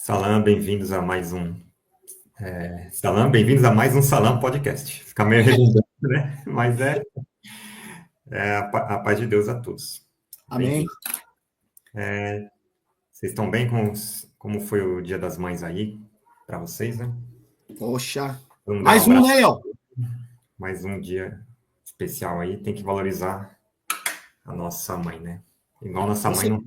Salam, bem-vindos a mais um. Salam, bem-vindos a mais um Salam Podcast. Fica meio redundante, né? Mas a paz de Deus a todos. Amém. Bem-vindos. Vocês estão bem? Como foi o Dia das Mães aí para vocês, né? Poxa. Vamos dar um Mais um, abraço. né, Léo? Mais um dia especial aí. Tem que valorizar a nossa mãe, né? Igual nossa mãe não.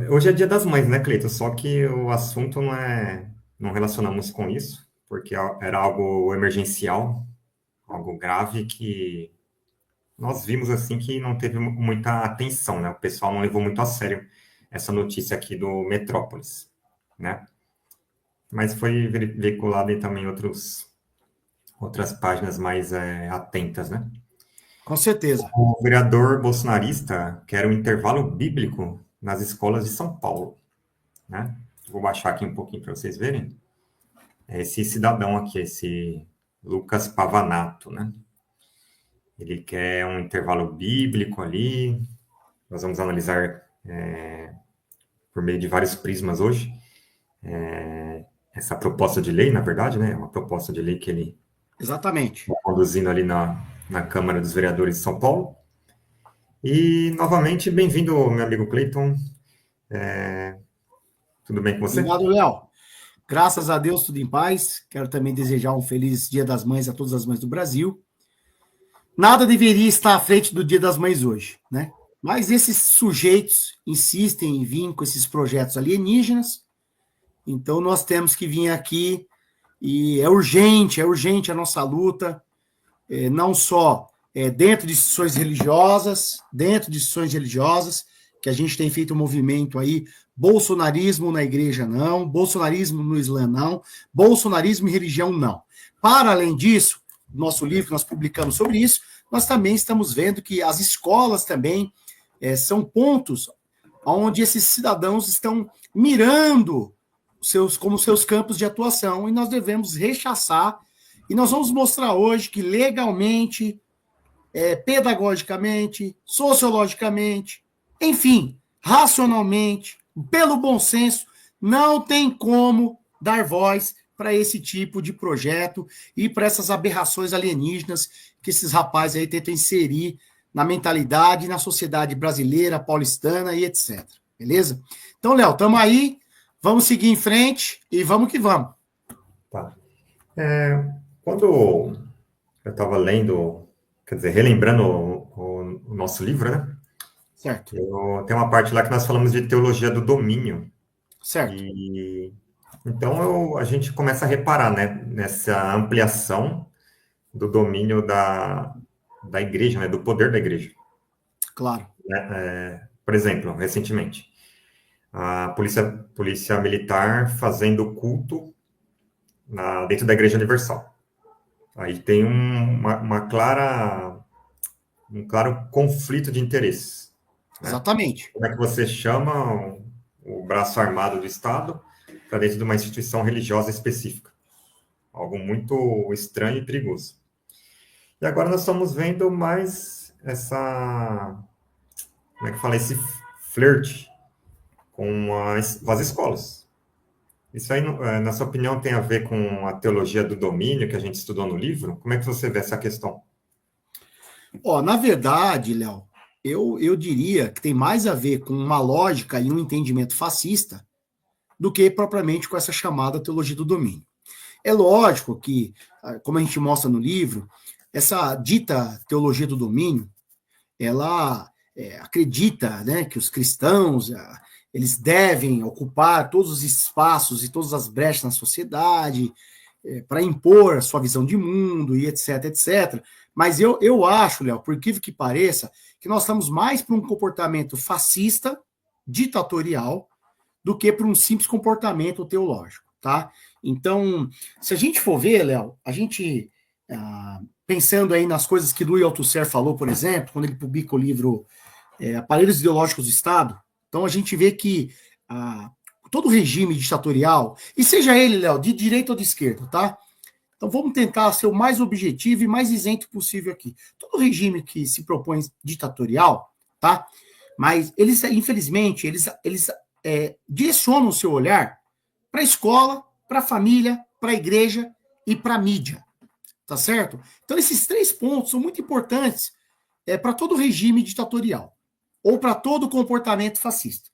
Hoje é Dia das Mães, né, Cleiton? Só que o assunto não relacionamos com isso, porque era algo emergencial, algo grave que nós vimos assim que não teve muita atenção, né? O pessoal não levou muito a sério essa notícia aqui do Metrópolis, né? Mas foi veiculado em também outras páginas mais atentas, né? Com certeza. O vereador bolsonarista quer um intervalo bíblico nas escolas de São Paulo, né? Vou baixar aqui um pouquinho para vocês verem. É esse cidadão aqui, esse Lucas Pavanato, né? Ele quer um intervalo bíblico ali. Nós vamos analisar por meio de vários prismas hoje essa proposta de lei, na verdade, né? É uma proposta de lei que ele Exatamente. está conduzindo ali na Câmara dos Vereadores de São Paulo. E, novamente, bem-vindo, meu amigo Cleiton. Tudo bem com você? Obrigado, Léo. Graças a Deus, tudo em paz. Quero também desejar um feliz Dia das Mães a todas as mães do Brasil. Nada deveria estar à frente do Dia das Mães hoje, né? Mas esses sujeitos insistem em vir com esses projetos alienígenas, então nós temos que vir aqui e é urgente a nossa luta, não só dentro de instituições religiosas, que a gente tem feito um movimento aí, bolsonarismo na igreja não, bolsonarismo no Islã não, bolsonarismo em religião não. Para além disso, nosso livro nós publicamos sobre isso, nós também estamos vendo que as escolas também são pontos onde esses cidadãos estão mirando como seus campos de atuação, e nós devemos rechaçar, e nós vamos mostrar hoje que legalmente, pedagogicamente, sociologicamente, enfim, racionalmente, pelo bom senso, não tem como dar voz para esse tipo de projeto e para essas aberrações alienígenas que esses rapazes aí tentam inserir na mentalidade, na sociedade brasileira, paulistana e etc. Beleza? Então, Léo, estamos aí, vamos seguir em frente e vamos que vamos. Tá. Quando eu estava lendo, quer dizer, relembrando o nosso livro, né? Certo. Tem uma parte lá que nós falamos de teologia do domínio. Certo. Então a gente começa a reparar, né, nessa ampliação do domínio da igreja, né, do poder da igreja. Claro. Por exemplo, recentemente, a polícia militar fazendo culto dentro da Igreja Universal. Aí tem um claro conflito de interesses. Né? Exatamente. Como é que você chama o braço armado do Estado para dentro de uma instituição religiosa específica? Algo muito estranho e perigoso. E agora nós estamos vendo mais esse flerte com as escolas. Isso aí, na sua opinião, tem a ver com a teologia do domínio que a gente estudou no livro? Como é que você vê essa questão? Na verdade, Léo, eu diria que tem mais a ver com uma lógica e um entendimento fascista do que propriamente com essa chamada teologia do domínio. É lógico que, como a gente mostra no livro, essa dita teologia do domínio, ela acredita, né, que os cristãos eles devem ocupar todos os espaços e todas as brechas na sociedade para impor a sua visão de mundo e etc, etc. Mas eu acho, Léo, por incrível que pareça, que nós estamos mais para um comportamento fascista, ditatorial, do que para um simples comportamento teológico, tá? Então, se a gente for ver, Léo, a gente, pensando aí nas coisas que Louis Althusser falou, por exemplo, quando ele publica o livro Aparelhos Ideológicos do Estado, então a gente vê que todo regime ditatorial, e seja ele, Léo, de direita ou de esquerda, tá? Então vamos tentar ser o mais objetivo e mais isento possível aqui. Todo regime que se propõe ditatorial, tá? Mas eles, infelizmente, eles direcionam o seu olhar para a escola, para a família, para a igreja e para a mídia. Tá certo? Então, esses 3 pontos são muito importantes para todo regime ditatorial ou para todo comportamento fascista.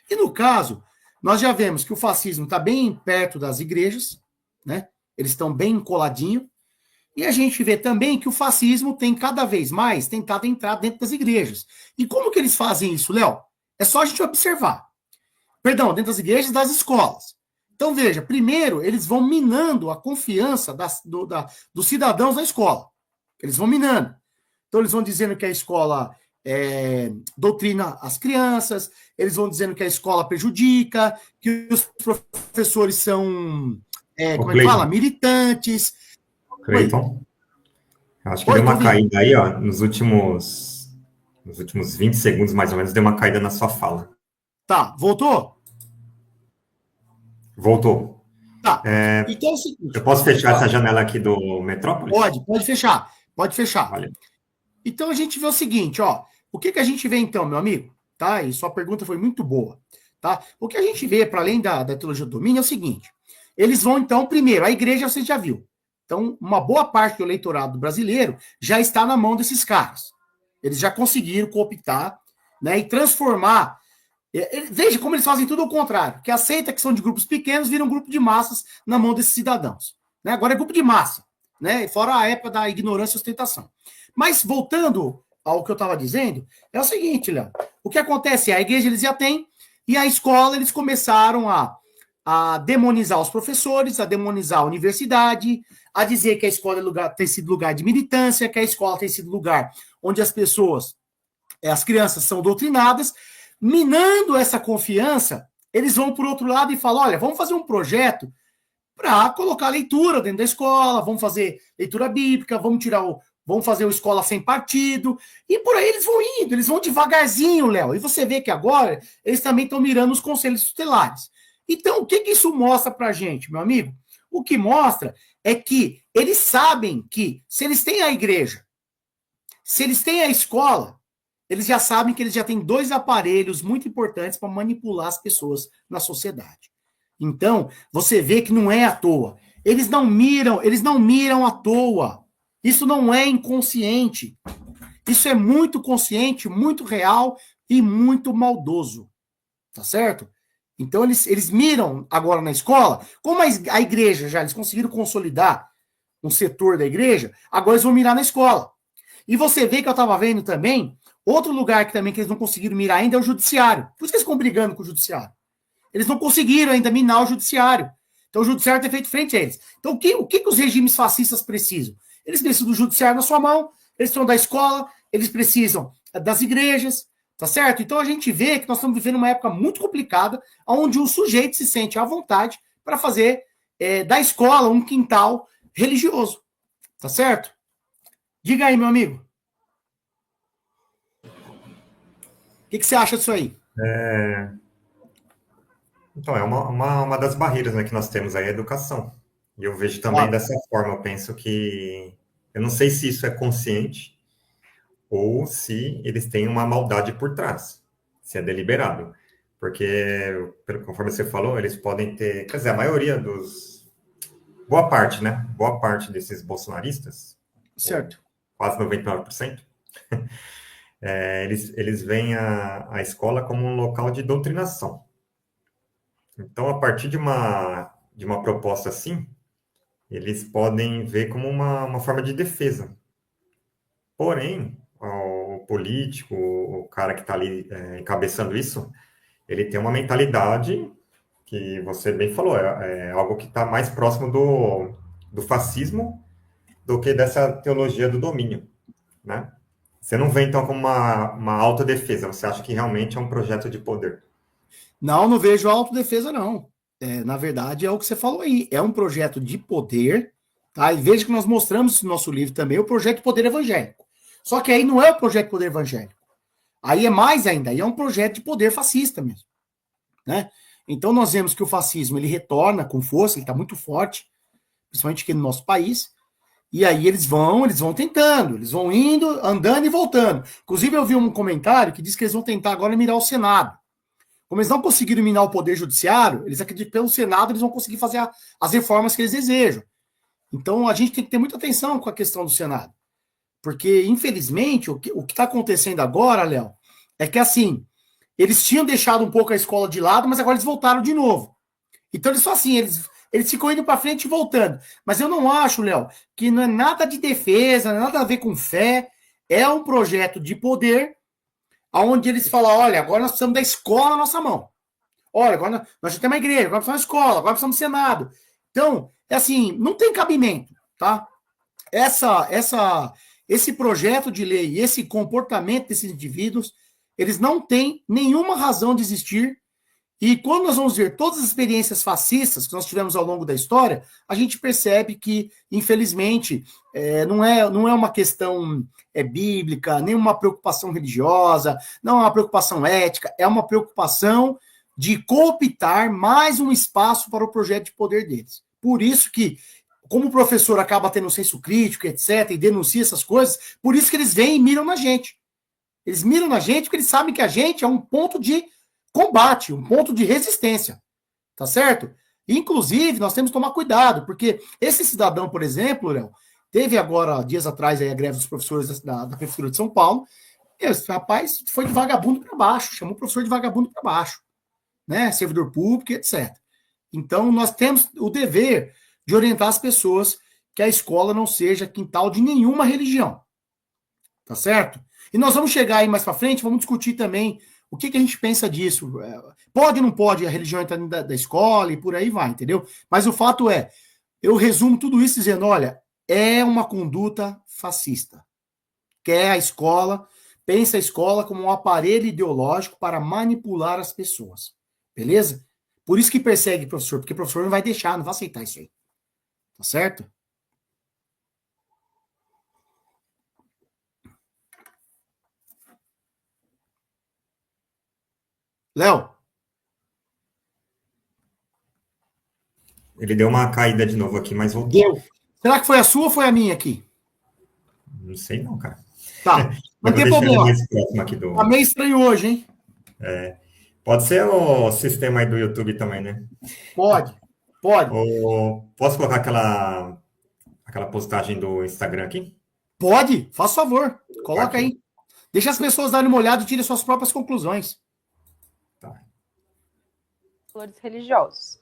E no caso, nós já vemos que o fascismo está bem perto das igrejas, né? Eles estão bem coladinhos, e a gente vê também que o fascismo tem cada vez mais tentado entrar dentro das igrejas. E como que eles fazem isso, Léo? É só a gente observar. Perdão, dentro das igrejas e das escolas. Então, veja, primeiro, eles vão minando a confiança dos cidadãos na escola. Eles vão minando. Então, eles vão dizendo que a escola doutrina as crianças, eles vão dizendo que a escola prejudica, que os professores são, como é que fala? Militantes. Cleiton, acho que deu uma caída aí, ó, nos últimos 20 segundos, mais ou menos, deu uma caída na sua fala. Tá, voltou? Voltou. Tá. Então é o seguinte, eu posso fechar essa janela aqui do Metrópolis? Pode fechar. Pode fechar. Olha. Então a gente vê o seguinte, ó. O que a gente vê então, meu amigo? Tá? E sua pergunta foi muito boa. Tá? O que a gente vê, para além da teologia do domínio, é o seguinte. Eles vão, então, primeiro, a igreja você já viu. Então, uma boa parte do eleitorado brasileiro já está na mão desses caras. Eles já conseguiram cooptar, né, e transformar. Veja como eles fazem tudo ao contrário, que aceita que são de grupos pequenos, viram um grupo de massas na mão desses cidadãos. Né? Agora é grupo de massa, né? Fora a época da ignorância e ostentação. Mas, voltando ao que eu estava dizendo, é o seguinte, Léo. O que acontece é, a igreja eles já têm, e a escola eles começaram a demonizar os professores, a demonizar a universidade, a dizer que a escola tem sido lugar de militância, que a escola tem sido lugar onde as pessoas, as crianças são doutrinadas. Minando essa confiança, eles vão por outro lado e falam, olha, vamos fazer um projeto para colocar leitura dentro da escola, vamos fazer leitura bíblica, vamos fazer uma escola sem partido, e por aí eles vão indo, eles vão devagarzinho, Léo, e você vê que agora eles também estão mirando os conselhos tutelares. Então, o que isso mostra para a gente, meu amigo? O que mostra é que eles sabem que se eles têm a igreja, se eles têm a escola, eles já sabem que eles já têm 2 aparelhos muito importantes para manipular as pessoas na sociedade. Então, você vê que não é à toa. Eles não miram à toa. Isso não é inconsciente. Isso é muito consciente, muito real e muito maldoso. Tá certo? Então, eles miram agora na escola, como a igreja já, eles conseguiram consolidar um setor da igreja, agora eles vão mirar na escola. E você vê que eu estava vendo também, outro lugar que eles não conseguiram mirar ainda é o judiciário. Por isso que eles estão brigando com o judiciário. Eles não conseguiram ainda minar o judiciário. Então o judiciário tem feito frente a eles. Então o que os regimes fascistas precisam? Eles precisam do judiciário na sua mão, eles precisam da escola, eles precisam das igrejas, tá certo? Então a gente vê que nós estamos vivendo uma época muito complicada, onde o sujeito se sente à vontade para fazer da escola um quintal religioso, tá certo? Diga aí, meu amigo. O que você acha disso aí? Então, é uma das barreiras, né, que nós temos aí, a educação. E eu vejo também dessa forma, eu penso que... Eu não sei se isso é consciente ou se eles têm uma maldade por trás, se é deliberado. Porque, conforme você falou, eles podem ter... Quer dizer, a maioria dos... Boa parte, né? Boa parte desses bolsonaristas, certo, quase 99%, eles veem a escola como um local de doutrinação. Então, a partir de uma proposta assim, eles podem ver como uma forma de defesa. Porém, o político, o cara que está ali encabeçando isso, ele tem uma mentalidade que você bem falou, é algo que está mais próximo do fascismo do que dessa teologia do domínio, né? Você não vê, então, como uma autodefesa, você acha que realmente é um projeto de poder? Não vejo autodefesa, não. Na verdade, é o que você falou aí. É um projeto de poder, tá? E veja que nós mostramos no nosso livro também o projeto de poder evangélico. Só que aí não é o projeto de poder evangélico. Aí é mais ainda, aí é um projeto de poder fascista mesmo, né? Então nós vemos que o fascismo, ele retorna com força, ele está muito forte, principalmente aqui no nosso país, e aí eles vão tentando, eles vão indo, andando e voltando. Inclusive eu vi um comentário que diz que eles vão tentar agora mirar o Senado. Como eles não conseguiram minar o poder judiciário, eles acreditam que pelo Senado eles vão conseguir fazer as reformas que eles desejam. Então a gente tem que ter muita atenção com a questão do Senado. Porque, infelizmente, o que está acontecendo agora, Léo, é que assim, eles tinham deixado um pouco a escola de lado, mas agora eles voltaram de novo. Então eles são assim, eles ficam indo para frente e voltando. Mas eu não acho, Léo, que não é nada de defesa, não é nada a ver com fé. É um projeto de poder, onde eles falam, olha, agora nós precisamos da escola na nossa mão. Olha, agora nós já temos uma igreja, agora precisamos da escola, agora precisamos do Senado. Então, é assim, não tem cabimento, tá? Esse projeto de lei e esse comportamento desses indivíduos, eles não têm nenhuma razão de existir. E quando nós vamos ver todas as experiências fascistas que nós tivemos ao longo da história, a gente percebe que, infelizmente, não é uma questão bíblica, nem uma preocupação religiosa, não é uma preocupação ética, é uma preocupação de cooptar mais um espaço para o projeto de poder deles. Por isso que, como o professor acaba tendo um senso crítico, etc., e denuncia essas coisas, por isso que eles vêm e miram na gente. Eles miram na gente porque eles sabem que a gente é um ponto de combate, um ponto de resistência, tá certo? Inclusive, nós temos que tomar cuidado, porque esse cidadão, por exemplo, Léo, teve agora, dias atrás, aí, a greve dos professores da Prefeitura de São Paulo, e esse rapaz foi de vagabundo para baixo, chamou o professor de vagabundo para baixo, né? Servidor público, etc. Então, nós temos o dever de orientar as pessoas que a escola não seja quintal de nenhuma religião, tá certo? E nós vamos chegar aí mais para frente, vamos discutir também o que a gente pensa disso? Pode ou não pode a religião entrar dentro da escola e por aí vai, entendeu? Mas o fato é, eu resumo tudo isso dizendo, olha, é uma conduta fascista. Quer a escola, pensa a escola como um aparelho ideológico para manipular as pessoas. Beleza? Por isso que persegue o professor, porque o professor não vai deixar, não vai aceitar isso aí. Tá certo? Léo? Ele deu uma caída de novo aqui, mas voltou. Deu. Será que foi a sua ou foi a minha aqui? Não sei não, cara. Tá. Eu Não vou tem deixar ele problema. mais próximo aqui do... Tá meio estranho hoje, hein? Pode ser o sistema aí do YouTube também, né? Pode. Pode. Posso colocar aquela postagem do Instagram aqui? Pode. Faz favor. Coloca Aqui. aí. Deixa as pessoas darem uma olhada e tirem suas próprias conclusões. Tá. Valores religiosos.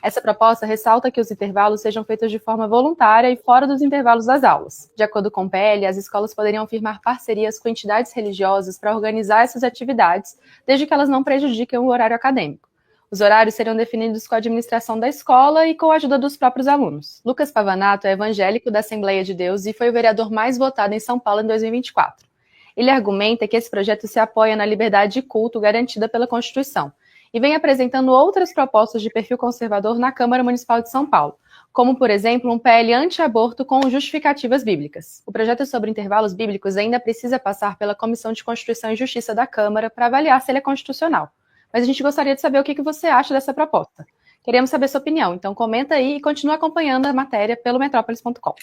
Essa proposta ressalta que os intervalos sejam feitos de forma voluntária e fora dos intervalos das aulas. De acordo com o PL, as escolas poderiam firmar parcerias com entidades religiosas para organizar essas atividades, desde que elas não prejudiquem o horário acadêmico. Os horários seriam definidos com a administração da escola e com a ajuda dos próprios alunos. Lucas Pavanato é evangélico da Assembleia de Deus e foi o vereador mais votado em São Paulo em 2024. Ele argumenta que esse projeto se apoia na liberdade de culto garantida pela Constituição e vem apresentando outras propostas de perfil conservador na Câmara Municipal de São Paulo, como, por exemplo, um PL anti-aborto com justificativas bíblicas. O projeto sobre intervalos bíblicos ainda precisa passar pela Comissão de Constituição e Justiça da Câmara para avaliar se ele é constitucional. Mas a gente gostaria de saber o que você acha dessa proposta. Queremos saber sua opinião, então comenta aí e continue acompanhando a matéria pelo metrópolis.com.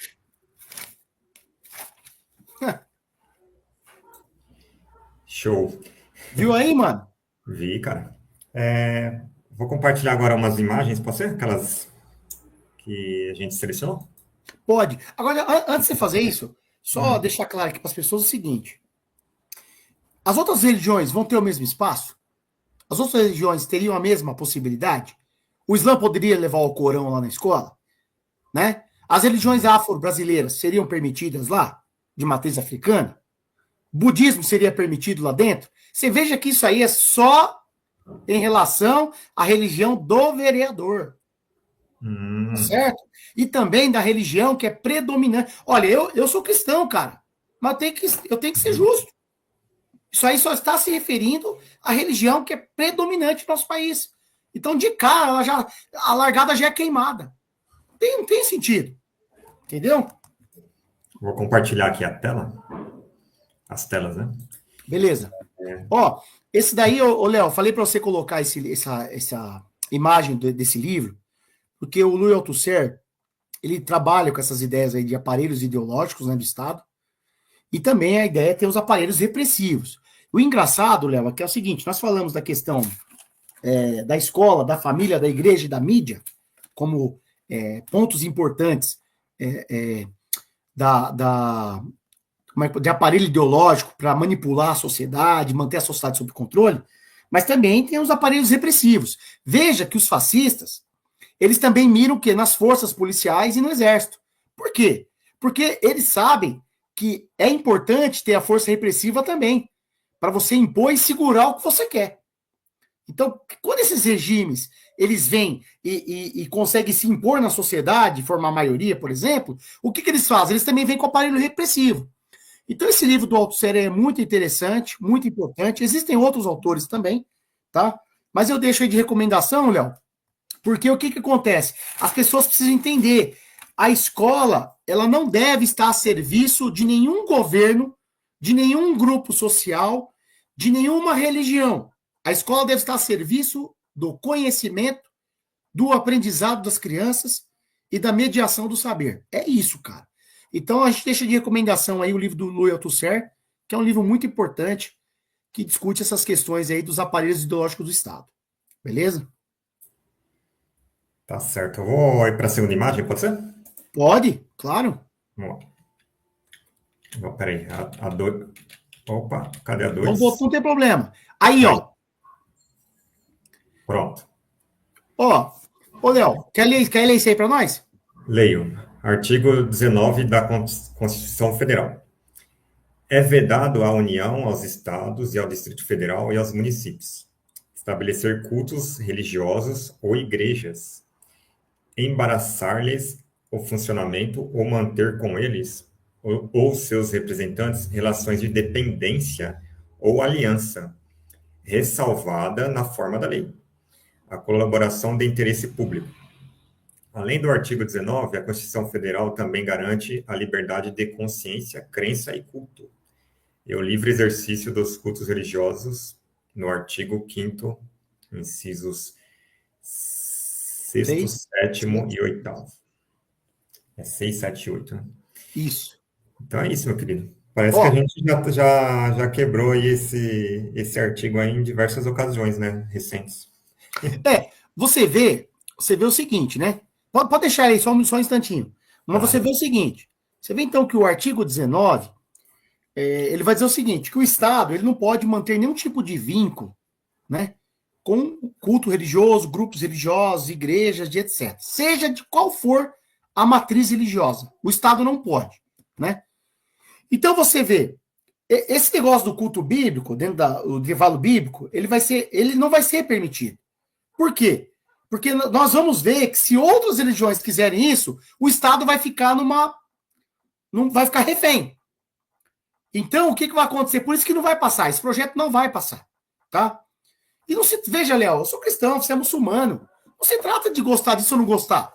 Show. Viu aí, mano? Vi, cara. Vou compartilhar agora umas imagens, pode ser? Aquelas que a gente selecionou? Pode. Agora, antes de você fazer isso, só deixar claro aqui para as pessoas o seguinte. As outras religiões vão ter o mesmo espaço? As outras religiões teriam a mesma possibilidade? O Islã poderia levar o Corão lá na escola? Né? As religiões afro-brasileiras seriam permitidas lá? De matriz africana? O budismo seria permitido lá dentro? Você veja que isso aí é só em relação à religião do vereador. Certo? E também da religião que é predominante. Olha, eu sou cristão, cara, mas eu tenho que ser justo. Isso aí só está se referindo à religião que é predominante no nosso país. Então, de cara, a largada já é queimada. Não tem sentido. Entendeu? Vou compartilhar aqui a tela. As telas, né? Beleza. Ó, esse daí, Léo, falei para você colocar essa imagem desse livro, porque o Louis Althusser, ele trabalha com essas ideias aí de aparelhos ideológicos, né, do Estado, e também a ideia é ter os aparelhos repressivos. O engraçado, Léo, é que é o seguinte, nós falamos da questão da escola, da família, da igreja e da mídia, como pontos importantes de aparelho ideológico para manipular a sociedade, manter a sociedade sob controle, mas também tem os aparelhos repressivos. Veja que os fascistas, eles também miram o quê? Nas forças policiais e no exército. Por quê? Porque eles sabem que é importante ter a força repressiva também, para você impor e segurar o que você quer. Então, quando esses regimes eles vêm e conseguem se impor na sociedade, formar maioria, por exemplo, o que eles fazem? Eles também vêm com o aparelho repressivo. Então, esse livro do Althusser é muito interessante, muito importante. Existem outros autores também, tá? Mas eu deixo aí de recomendação, Léo, porque o que acontece? As pessoas precisam entender. A escola, ela não deve estar a serviço de nenhum governo, de nenhum grupo social, de nenhuma religião. A escola deve estar a serviço do conhecimento, do aprendizado das crianças e da mediação do saber. É isso, cara. Então, a gente deixa de recomendação aí o livro do Louis Althusser, que é um livro muito importante, que discute essas questões aí dos aparelhos ideológicos do Estado. Beleza? Tá certo. Eu vou ir para a segunda imagem, pode ser? Pode, claro. Vamos lá. Peraí, a 2. Opa, cadê a 2? Não tem problema. Aí, ó. Pronto. Ó, ô, Léo, quer ler isso aí para nós? Leio. Artigo 19 da Constituição Federal. É vedado à União, aos Estados e ao Distrito Federal e aos municípios estabelecer cultos religiosos ou igrejas, embaraçar-lhes o funcionamento ou manter com eles ou seus representantes relações de dependência ou aliança, ressalvada na forma da lei. A colaboração de interesse público. Além do artigo 19, a Constituição Federal também garante a liberdade de consciência, crença e culto, e o livre exercício dos cultos religiosos, no artigo 5º, incisos 6º, 7º e 8º. É 6, 7 e 8, né? Isso. Então é isso, meu querido. Parece que a gente já quebrou aí esse artigo aí em diversas ocasiões, né, recentes. Você vê o seguinte, né? Pode deixar aí só um instantinho. Mas você vê o seguinte. Você vê então que o artigo 19, ele vai dizer o seguinte, que o Estado ele não pode manter nenhum tipo de vínculo, né, com culto religioso, grupos religiosos, igrejas, etc. Seja de qual for a matriz religiosa. O Estado não pode, né? Então você vê, esse negócio do culto bíblico, dentro do intervalo bíblico, ele não vai ser permitido. Por quê? Porque nós vamos ver que se outras religiões quiserem isso, o Estado vai ficar não vai ficar refém. Então, o que vai acontecer? Por isso que não vai passar. Esse projeto não vai passar, tá? E não se veja, Léo, eu sou cristão, você é muçulmano. Não se trata de gostar disso ou não gostar.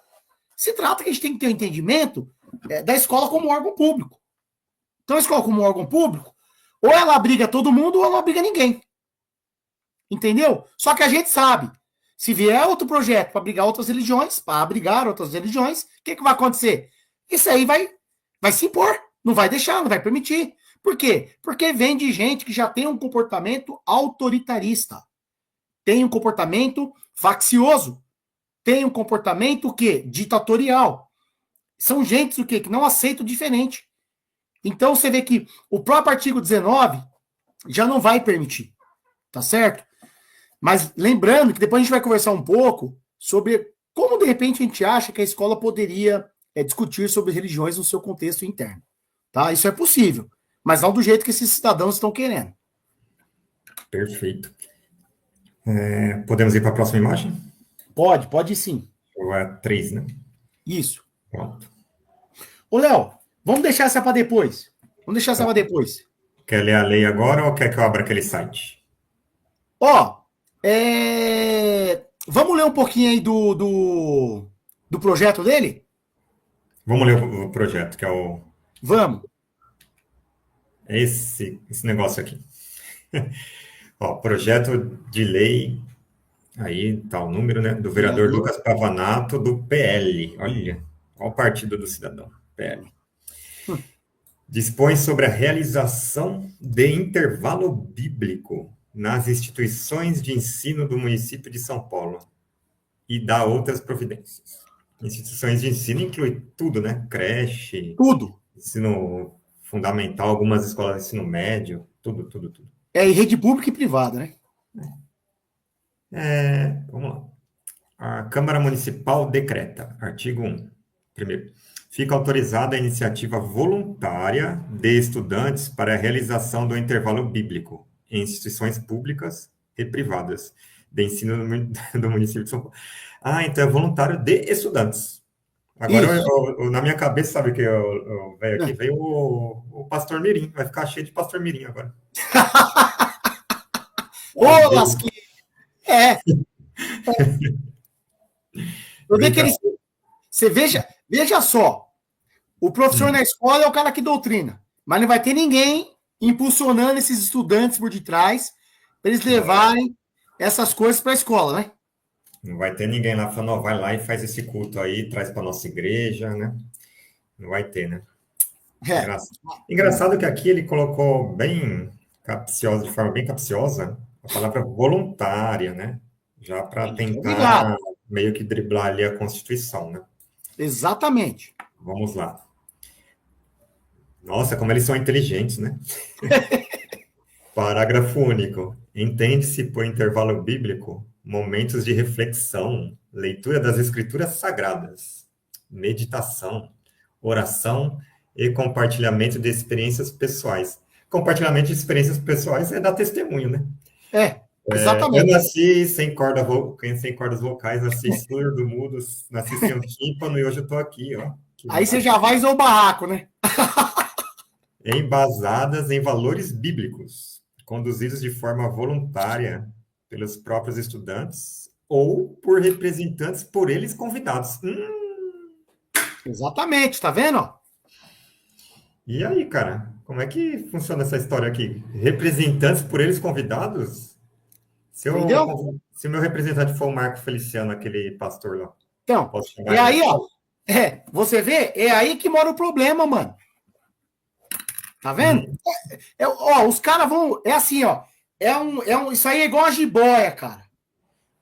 Se trata que a gente tem que ter um entendimento da escola como órgão público. Então, a escola como órgão público, ou ela abriga todo mundo ou ela não abriga ninguém. Entendeu? Só que a gente sabe, se vier outro projeto para abrigar outras religiões, o que vai acontecer? Isso aí vai se impor, não vai deixar, não vai permitir. Por quê? Porque vem de gente que já tem um comportamento autoritarista, tem um comportamento faccioso, tem um comportamento o quê? Ditatorial. São gentes o quê? Que não aceitam o diferente. Então você vê que o próprio artigo 19 já não vai permitir, tá certo? Mas lembrando que depois a gente vai conversar um pouco sobre como de repente a gente acha que a escola poderia discutir sobre religiões no seu contexto interno, tá? Isso é possível, mas não do jeito que esses cidadãos estão querendo. Perfeito. Podemos ir para a próxima imagem? Pode sim. Ou é 3, né? Isso. Pronto. Ô, Léo, vamos deixar essa para depois. Quer ler a lei agora ou quer que eu abra aquele site? Vamos ler um pouquinho aí do projeto dele? Vamos ler o projeto, que é o... Vamos. É esse negócio aqui. Ó, projeto de lei, aí tá o número, né? Do vereador Lucas Pavanato, do PL. Olha o partido do cidadão, PL. Dispõe sobre a realização de intervalo bíblico nas instituições de ensino do município de São Paulo e dá outras providências. Instituições de ensino inclui tudo, né? Creche, Tudo. ensino fundamental, algumas escolas de ensino médio, tudo, tudo, tudo. É em rede pública e privada, né? Vamos lá. A Câmara Municipal decreta, artigo 1. Primeiro, fica autorizada a iniciativa voluntária de estudantes para a realização do intervalo bíblico em instituições públicas e privadas de ensino do município de São Paulo. Ah, então é voluntário de estudantes. Agora, na minha cabeça, sabe que eu veio aqui? Veio o Pastor Mirim. Vai ficar cheio de Pastor Mirim agora. Ô, lasquinha! Eu vejo que eles... Você veja só. O professor na escola é o cara que doutrina. Mas não vai ter ninguém impulsionando esses estudantes por detrás para eles levarem essas coisas para a escola, né? Não vai ter ninguém lá falando, vai lá e faz esse culto aí, traz para nossa igreja, né? Não vai ter, né? Engraçado que aqui ele colocou bem capciosa, de forma bem capciosa, a palavra voluntária, né? Já para tentar meio que driblar ali a Constituição, né? Exatamente. Vamos lá. Nossa, como eles são inteligentes, né? Parágrafo único. Entende-se por intervalo bíblico momentos de reflexão, leitura das escrituras sagradas, meditação, oração e compartilhamento de experiências pessoais. Compartilhamento de experiências pessoais é dar testemunho, né? Exatamente. Eu nasci sem cordas vocais, nasci surdo, mudo, nasci sem um tímpano e hoje eu estou aqui, ó. Aí você já vai o barraco, né? Embasadas em valores bíblicos, conduzidos de forma voluntária pelos próprios estudantes ou por representantes por eles convidados. Exatamente, tá vendo? E aí, cara, como é que funciona essa história aqui? Representantes por eles convidados? Se o meu representante for o Marco Feliciano, aquele pastor lá. Então, e aí, ó, você vê, é aí que mora o problema, mano. Tá vendo? Os caras vão, é assim, ó, isso aí é igual a jiboia, cara.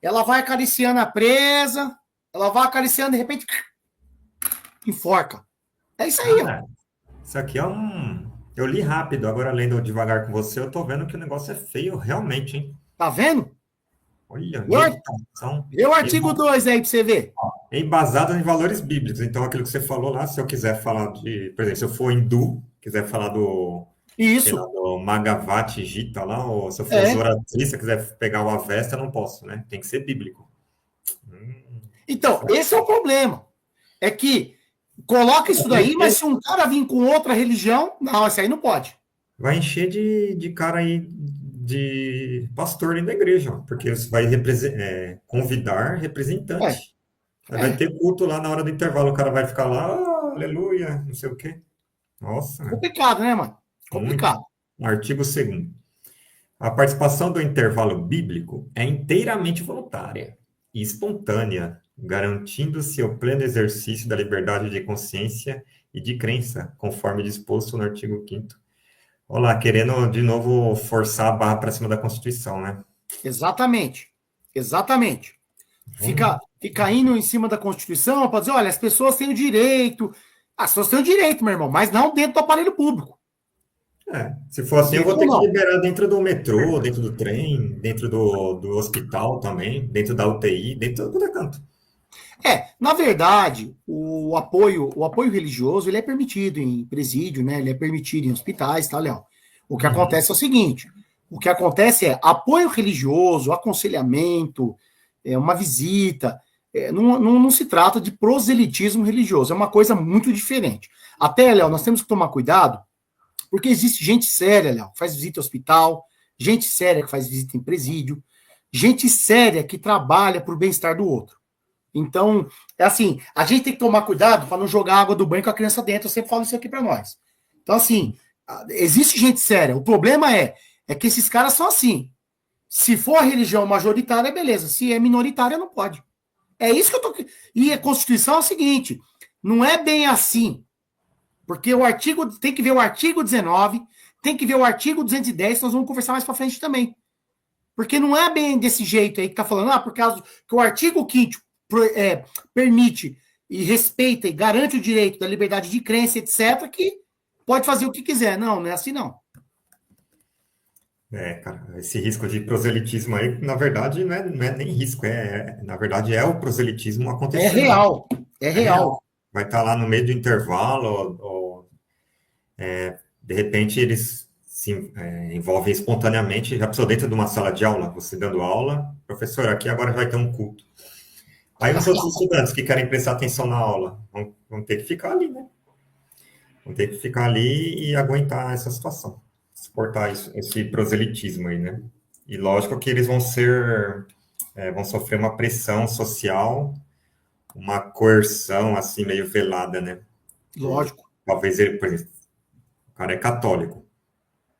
Ela vai acariciando a presa, ela vai acariciando, de repente, enforca. É isso aí, ó. Isso aqui é eu li rápido, agora lendo devagar com você, eu tô vendo que o negócio é feio, realmente, hein? Tá vendo? Olha, meditação. E o artigo 2 aí pra você ver. Embasado em valores bíblicos. Então, aquilo que você falou lá, se eu quiser falar de, por exemplo, se eu for hindu, quiser falar do, Isso. lá, do Magavad Gita lá, ou se eu for zoroastrista, quiser pegar o Avesta, eu não posso, né? Tem que ser bíblico. Então, esse é o problema. É que coloca isso daí, mas se um cara vir com outra religião, não, esse aí não pode. Vai encher de cara aí, de pastor dentro da igreja, porque você vai convidar representante. Vai ter culto lá na hora do intervalo, o cara vai ficar lá, aleluia, não sei o quê. Nossa. Complicado, né, mano? Complicado. Artigo 2º. A participação do intervalo bíblico é inteiramente voluntária e espontânea, garantindo-se o pleno exercício da liberdade de consciência e de crença, conforme disposto no artigo 5º. Olha lá, querendo de novo forçar a barra para cima da Constituição, né? Exatamente. Fica indo em cima da Constituição para dizer, olha, as pessoas têm o direito. As pessoas têm o direito, meu irmão, mas não dentro do aparelho público. Se for assim, eu vou ter que liberar dentro do metrô, dentro do trem, dentro do hospital também, dentro da UTI, dentro de todo canto. Na verdade, o apoio religioso ele é permitido em presídio, né? Ele é permitido em hospitais, tá, Léo? O que acontece é o seguinte: o que acontece é apoio religioso, aconselhamento, uma visita. Não se trata de proselitismo religioso, é uma coisa muito diferente. Até, Léo, nós temos que tomar cuidado, porque existe gente séria, Léo, que faz visita em hospital, gente séria que faz visita em presídio, gente séria que trabalha para o bem-estar do outro. Então, é assim, a gente tem que tomar cuidado para não jogar água do banho com a criança dentro, eu sempre falo isso aqui para nós. Então, assim, existe gente séria, o problema é que esses caras são assim. Se for a religião majoritária, beleza, se é minoritária, não pode. É isso que eu tô... E a Constituição é o seguinte, não é bem assim, Porque o artigo tem que ver o artigo 19, tem que ver o artigo 210, nós vamos conversar mais para frente também. Porque não é bem desse jeito aí que tá falando, por causa que o artigo 5º permite e respeita e garante o direito da liberdade de crença, etc., que pode fazer o que quiser. Não, não é assim, não. Cara, esse risco de proselitismo aí, na verdade, não é nem risco, na verdade, é o proselitismo É acontecendo. real. É É real. real. Vai estar lá no meio do intervalo, de repente eles se envolvem espontaneamente. Já pensou dentro de uma sala de aula, você dando aula, professor, aqui agora vai ter um culto. Aí os outros estudantes que querem prestar atenção na aula vão ter que ficar ali, né? Vão ter que ficar ali e aguentar essa situação, suportar esse proselitismo aí, né? E lógico que eles vão sofrer uma pressão social, uma coerção, assim, meio velada, né? Lógico. Talvez ele, por exemplo, o cara é católico,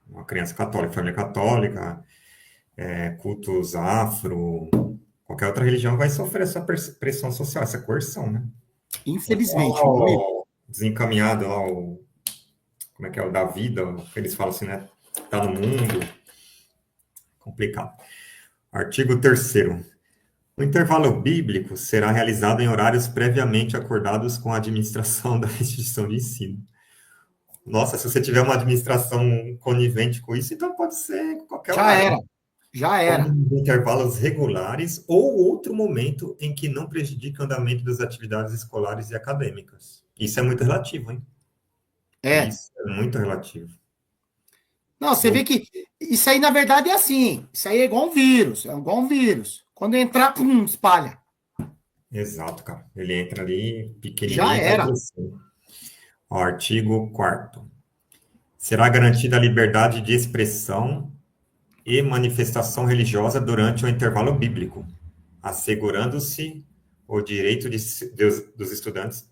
uma criança católica, família católica, cultos afro, qualquer outra religião vai sofrer essa pressão social, essa coerção, né? Infelizmente. Desencaminhado lá, como é que é, o da vida, eles falam assim, né? Tá no mundo. Complicado. Artigo 3º. O intervalo bíblico será realizado em horários previamente acordados com a administração da instituição de ensino. Nossa, se você tiver uma administração conivente com isso, então pode ser qualquer horário. Já era. Como intervalos regulares ou outro momento em que não prejudique o andamento das atividades escolares e acadêmicas. Isso é muito relativo, hein? Isso é muito relativo. Não, você vê que isso aí, na verdade, é assim. Isso aí é igual um vírus. É igual um vírus. Quando entrar, pum, espalha. Exato, cara. Ele entra ali pequenininho. Já era. Ó, artigo 4º. Será garantida a liberdade de expressão e manifestação religiosa durante o intervalo bíblico, assegurando-se o direito dos estudantes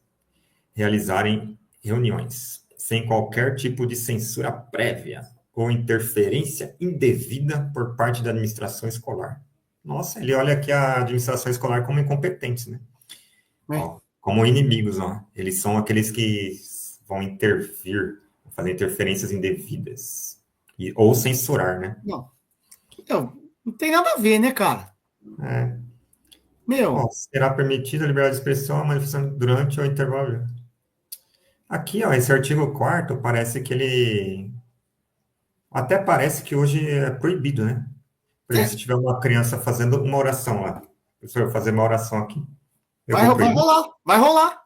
realizarem reuniões, sem qualquer tipo de censura prévia ou interferência indevida por parte da administração escolar. Nossa, ele olha aqui a administração escolar como incompetentes, né? Ó, como inimigos, ó. Eles são aqueles que vão intervir, fazer interferências indevidas. Ou censurar, né? Não tem nada a ver, né, cara? Ó, será permitida a liberdade de expressão manifestação durante o intervalo. Aqui, ó, esse artigo 4º parece que ele... Até parece que hoje é proibido, né? Por exemplo, se tiver uma criança fazendo uma oração lá, professor, fazer uma oração aqui. Vai rolar. Vai rolar.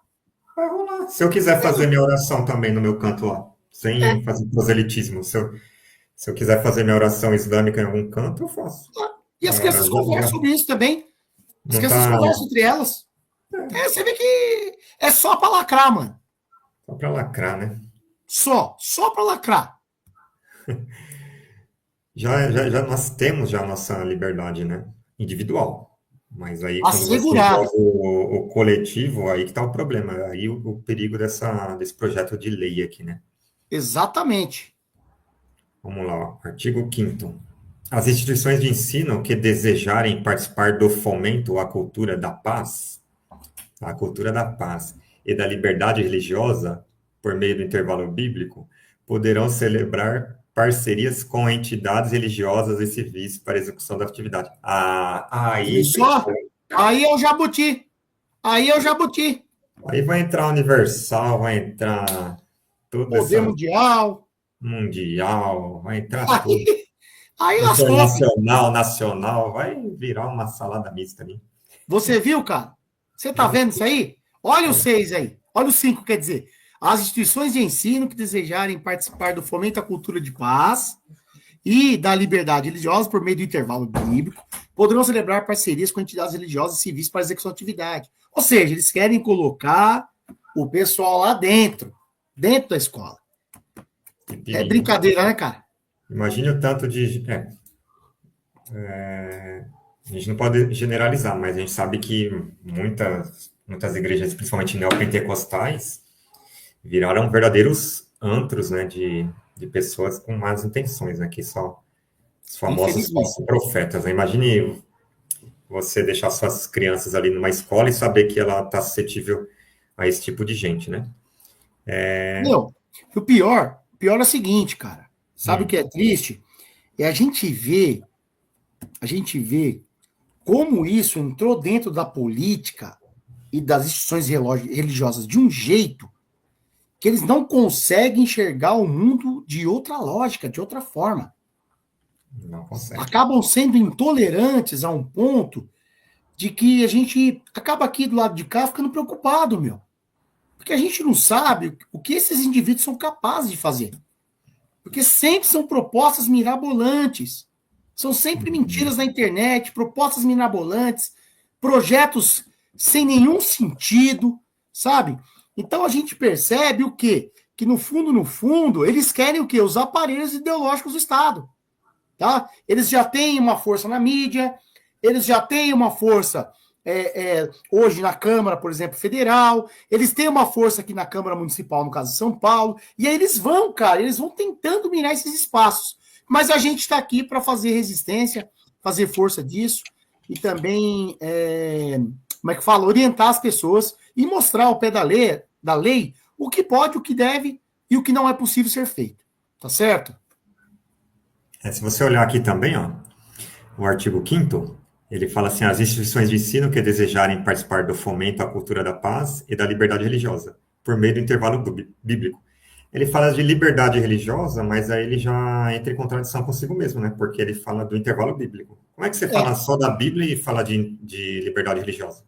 Se eu quiser fazer minha oração também no meu canto lá, sem fazer proselitismo, se eu quiser fazer minha oração islâmica em algum canto, eu faço. E as crianças conversam sobre isso também. As crianças conversam entre elas. Você vê que é só pra lacrar, mano. Só pra lacrar, né? Só pra lacrar. Já nós temos já a nossa liberdade, né? Individual. Mas aí, quando você Assegurado. envolve o coletivo, aí que tá o problema. Aí o perigo desse projeto de lei aqui, né? Exatamente. Vamos lá, ó. Artigo 5º. As instituições de ensino que desejarem participar do fomento à cultura da paz e da liberdade religiosa, por meio do intervalo bíblico, poderão celebrar parcerias com entidades religiosas e civis para execução da atividade. Aí é o jabuti. Aí vai entrar Universal, vai entrar tudo Poder mundial, vai entrar tudo. Aí internacional, nacional, vai virar uma salada mista ali. Você viu, cara? Você tá vendo isso aí? Olha o 6 aí. Olha o 5, quer dizer. As instituições de ensino que desejarem participar do fomento à cultura de paz e da liberdade religiosa por meio do intervalo bíblico poderão celebrar parcerias com entidades religiosas e civis para execução da atividade. Ou seja, eles querem colocar o pessoal lá dentro da escola. É brincadeira, né, cara? Imagine o tanto de... a gente não pode generalizar, mas a gente sabe que muitas igrejas, principalmente neopentecostais, viraram verdadeiros antros, né, de pessoas com más intenções, né, que são os famosos falsos profetas. Né? Imagine você deixar suas crianças ali numa escola e saber que ela está suscetível a esse tipo de gente, né? O pior é o seguinte, cara. Sabe o Hum. que é triste? É a gente vê como isso entrou dentro da política e das instituições religiosas de um jeito que eles não conseguem enxergar o mundo de outra lógica, de outra forma. Não consegue. Acabam sendo intolerantes a um ponto de que a gente acaba aqui do lado de cá ficando preocupado, meu. Porque a gente não sabe o que esses indivíduos são capazes de fazer. Porque sempre são propostas mirabolantes. São sempre Uhum. mentiras na internet, propostas mirabolantes, projetos sem nenhum sentido, sabe? Então a gente percebe o quê? Que no fundo, eles querem o quê? Os aparelhos ideológicos do Estado. Tá? Eles já têm uma força na mídia, eles já têm uma força hoje na Câmara, por exemplo, federal, eles têm uma força aqui na Câmara Municipal, no caso de São Paulo, e aí eles vão, cara, eles vão tentando minar esses espaços. Mas a gente está aqui para fazer resistência, fazer força disso, e também, como é que fala, orientar as pessoas e mostrar ao pé da lei o que pode, o que deve e o que não é possível ser feito. Tá certo? Se você olhar aqui também, ó, o artigo 5º, ele fala assim, as instituições de ensino que desejarem participar do fomento à cultura da paz e da liberdade religiosa, por meio do intervalo bíblico. Ele fala de liberdade religiosa, mas aí ele já entra em contradição consigo mesmo, né? Porque ele fala do intervalo bíblico. Como é que você fala só da Bíblia e fala de liberdade religiosa?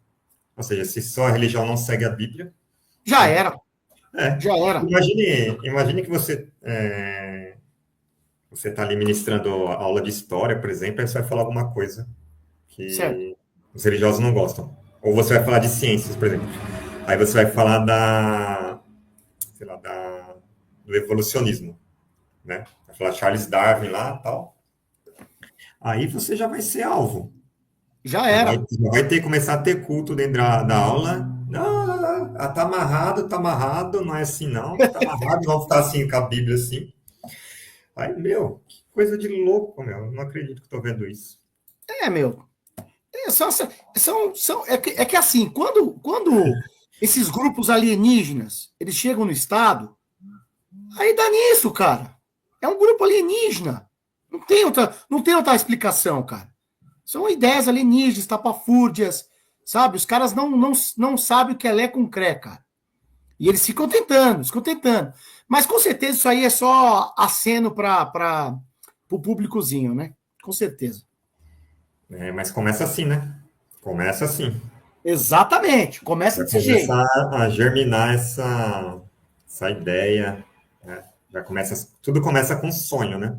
Ou seja, se só a religião não segue a Bíblia, Já né? era, É. já era. Imagine que você está ali ministrando aula de história, por exemplo, aí você vai falar alguma coisa Certo. que os religiosos não gostam. Ou você vai falar de ciências, por exemplo. Aí você vai falar sei lá, do evolucionismo, né? Vai falar Charles Darwin lá, tal. Aí você já vai ser alvo. Já era. Já vai começar a ter culto dentro da aula. Não, não, não, tá amarrado, não é assim não, tá amarrado, vamos ficar assim com a Bíblia assim. Aí, meu, que coisa de louco, meu, eu não acredito que estou vendo isso. Meu. É que assim, quando esses grupos alienígenas eles chegam no Estado, aí dá nisso, cara. É um grupo alienígena. Não tem outra explicação, cara. São ideias alienígenas, estapafúrdias, sabe? Os caras não sabem o que é lé com cré, cara. E eles ficam tentando. Mas com certeza isso aí é só aceno para o públicozinho, né? Com certeza. Mas começa assim, né? Começa assim. Exatamente. Começa Já desse jeito. começa a germinar essa ideia, né? Tudo começa com sonho, né?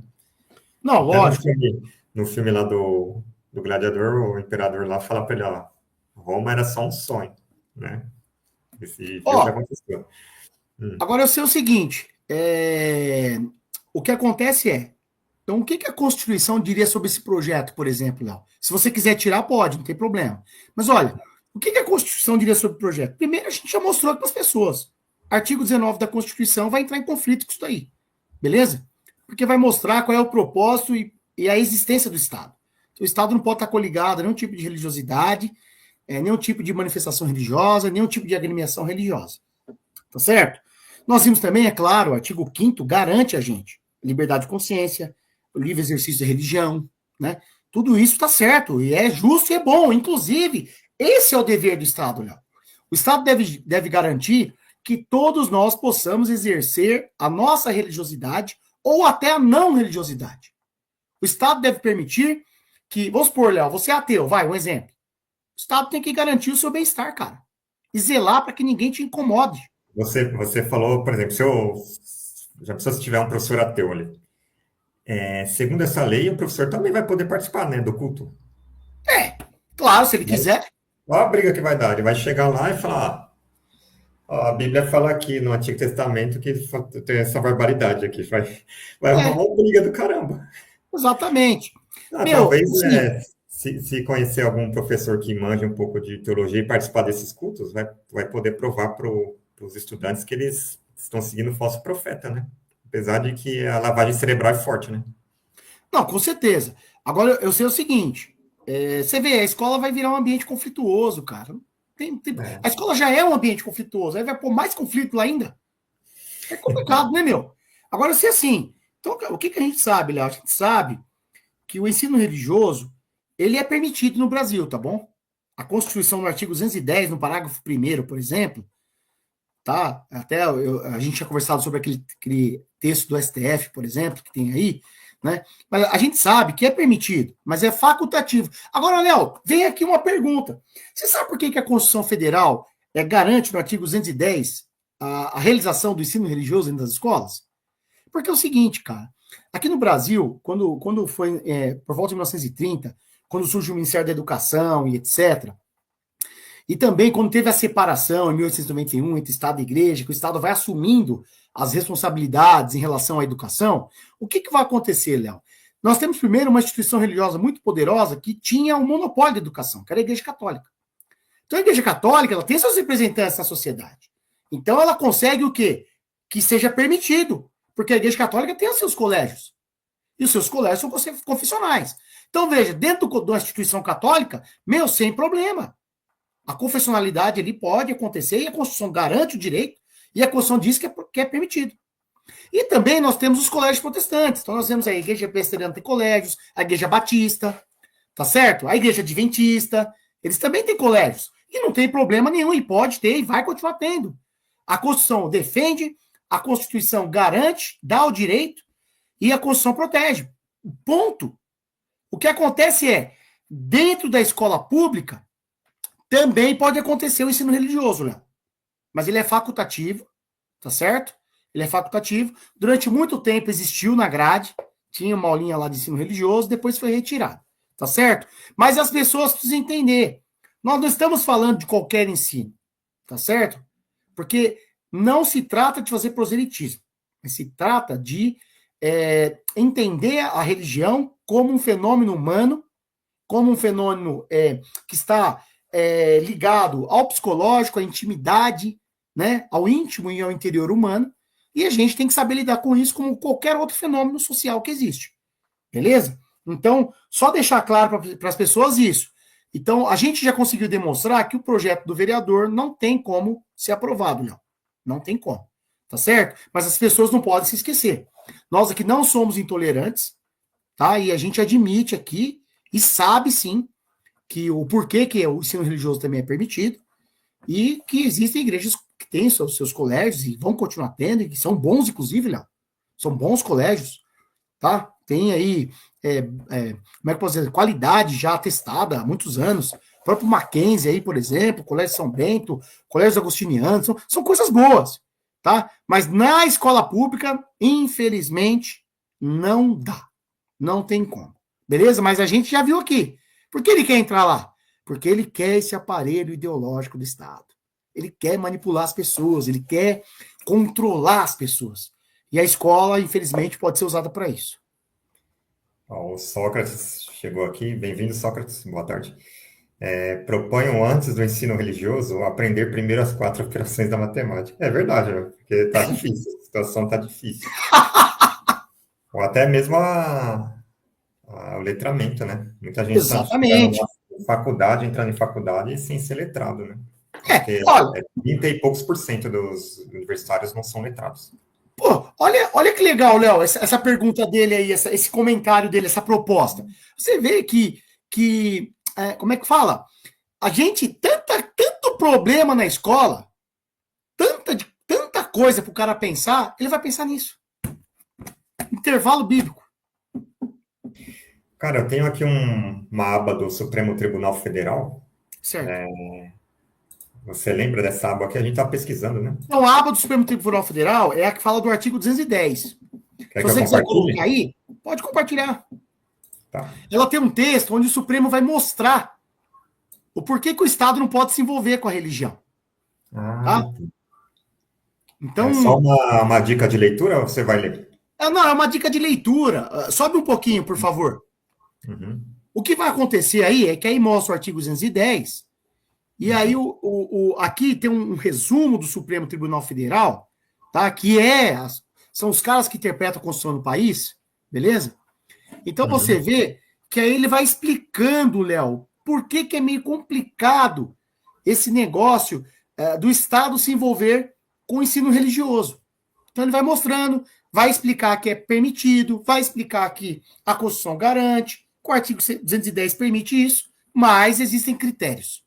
Não, Até lógico. no filme lá do Gladiador, o imperador lá fala para ele, ó, Roma era só um sonho, né? Esse viu o que Ó, aconteceu. Hum. agora eu sei o seguinte: o que acontece então, o que a Constituição diria sobre esse projeto, por exemplo, Léo? Se você quiser tirar, pode, não tem problema. Mas olha, o que a Constituição diria sobre o projeto? Primeiro, a gente já mostrou para as pessoas. Artigo 19 da Constituição vai entrar em conflito com isso aí. Beleza? Porque vai mostrar qual é o propósito e a existência do Estado. Então, o Estado não pode estar coligado a nenhum tipo de religiosidade, nenhum tipo de manifestação religiosa, nenhum tipo de agremiação religiosa. Tá certo? Nós vimos também, é claro, o artigo 5º garante a gente liberdade de consciência, o livre exercício da religião, né? Tudo isso está certo e é justo e é bom. Inclusive, esse é o dever do Estado, Léo. O Estado deve garantir que todos nós possamos exercer a nossa religiosidade ou até a não religiosidade. O Estado deve permitir que, vamos supor, Léo, você é ateu, vai, um exemplo. O Estado tem que garantir o seu bem-estar, cara. E zelar para que ninguém te incomode. Você falou, por exemplo, já pensou se tiver um professor ateu ali? Segundo essa lei, o professor também vai poder participar, né, do culto. Claro, se ele quiser. Olha a briga que vai dar. Ele vai chegar lá e falar: ó, a Bíblia fala aqui no Antigo Testamento que tem essa barbaridade aqui. Vai arrumar É, uma briga do caramba. exatamente. Meu, Talvez, assim, se conhecer algum professor que manja um pouco de teologia e participar desses cultos, vai poder provar para os estudantes que eles estão seguindo o falso profeta, né? Apesar de que a lavagem cerebral é forte, né? não, com certeza. Agora, eu sei o seguinte: você vê, a escola vai virar um ambiente conflituoso, cara. É. A escola já é um ambiente conflituoso, aí vai pôr mais conflito lá ainda. É complicado, né, meu? Agora, se assim, então, o que a gente sabe, Léo? A gente sabe que o ensino religioso, ele é permitido no Brasil, tá bom? A Constituição, no artigo 210, no parágrafo 1º, por exemplo, tá? Até a gente tinha conversado sobre aquele texto do STF, por exemplo, que tem aí, né? Mas a gente sabe que é permitido, mas é facultativo. Agora, Léo, vem aqui uma pergunta. Você sabe por que a Constituição Federal garante no artigo 210 a realização do ensino religioso dentro das escolas? Porque é o seguinte, cara, aqui no Brasil, quando foi por volta de 1930, quando surge o Ministério da Educação e etc., e também quando teve a separação em 1891 entre Estado e Igreja, que o Estado vai assumindo as responsabilidades em relação à educação, o que vai acontecer, Léo? Nós temos primeiro uma instituição religiosa muito poderosa que tinha um monopólio da educação, que era a Igreja Católica. Então a Igreja Católica, ela tem seus representantes na sociedade. Então ela consegue o quê? Que seja permitido, porque a Igreja Católica tem os seus colégios. E os seus colégios são confessionais. Então veja, dentro de uma instituição católica, sem problema. A confessionalidade ali pode acontecer e a Constituição garante o direito e a Constituição diz que é permitido. E também nós temos os colégios protestantes. Então nós temos a Igreja Presbiteriana tem colégios, a Igreja Batista, tá certo? A Igreja Adventista, eles também têm colégios. E não tem problema nenhum, e pode ter, e vai continuar tendo. A Constituição defende, a Constituição garante, dá o direito, e a Constituição protege. Ponto. O que acontece dentro da escola pública, também pode acontecer o ensino religioso, Léo. Mas ele é facultativo, tá certo? Ele é facultativo. Durante muito tempo existiu na grade, tinha uma aulinha lá de ensino religioso, depois foi retirado, tá certo? Mas as pessoas precisam entender. Nós não estamos falando de qualquer ensino, tá certo? Porque não se trata de fazer proselitismo, mas se trata de entender a religião como um fenômeno humano, como um fenômeno que está ligado ao psicológico, à intimidade, né, ao íntimo e ao interior humano, e a gente tem que saber lidar com isso como qualquer outro fenômeno social que existe. Beleza? Então, só deixar claro para as pessoas isso. Então, a gente já conseguiu demonstrar que o projeto do vereador não tem como ser aprovado, não. Não tem como. Tá certo? Mas as pessoas não podem se esquecer. Nós aqui não somos intolerantes, tá? E a gente admite aqui e sabe, sim, que o porquê que o ensino religioso também é permitido e que existem igrejas que têm seus colégios e vão continuar tendo, e que são bons, inclusive, Léo. São bons colégios, tá? Tem aí, como é que posso dizer, qualidade já atestada há muitos anos. O próprio Mackenzie aí, por exemplo, Colégio São Bento, Colégio Agostiniano, são coisas boas, tá? Mas na escola pública, infelizmente, não dá. Não tem como. Beleza? Mas a gente já viu aqui. Por que ele quer entrar lá? Porque ele quer esse aparelho ideológico do Estado. Ele quer manipular as pessoas, ele quer controlar as pessoas. E a escola, infelizmente, pode ser usada para isso. O Sócrates chegou aqui. Bem-vindo, Sócrates. Boa tarde. Proponham antes do ensino religioso aprender primeiro as 4 operações da matemática. É verdade, né? Porque está difícil, a situação está difícil. Ou até mesmo o letramento, né? Muita gente está entrando em faculdade sem ser letrado, né? Porque 30 e poucos % dos universitários não são letrados. Pô, olha que legal, Léo, essa pergunta dele aí, esse comentário dele, essa proposta. Você vê que como é que fala? A gente, tanto problema na escola, tanta coisa para o cara pensar, ele vai pensar nisso. Intervalo bíblico. Cara, eu tenho aqui uma aba do Supremo Tribunal Federal. Certo. Você lembra dessa aba aqui? A gente está pesquisando, né? Então, a aba do Supremo Tribunal Federal é a que fala do artigo 210. Se você quiser colocar aí, pode compartilhar. Tá. Ela tem um texto onde o Supremo vai mostrar o porquê que o Estado não pode se envolver com a religião. Tá? Então, é só uma dica de leitura ou você vai ler? Não, é uma dica de leitura. Sobe um pouquinho, por favor. Uhum. O que vai acontecer aí é que aí mostra o artigo 210, e aí aqui tem um resumo do Supremo Tribunal Federal, tá? Que são os caras que interpretam a Constituição do país, beleza? Então você vê que aí ele vai explicando, Léo, por que é meio complicado esse negócio do Estado se envolver com o ensino religioso. Então ele vai mostrando, vai explicar que é permitido, vai explicar que a Constituição garante, que o artigo 210 permite isso, mas existem critérios.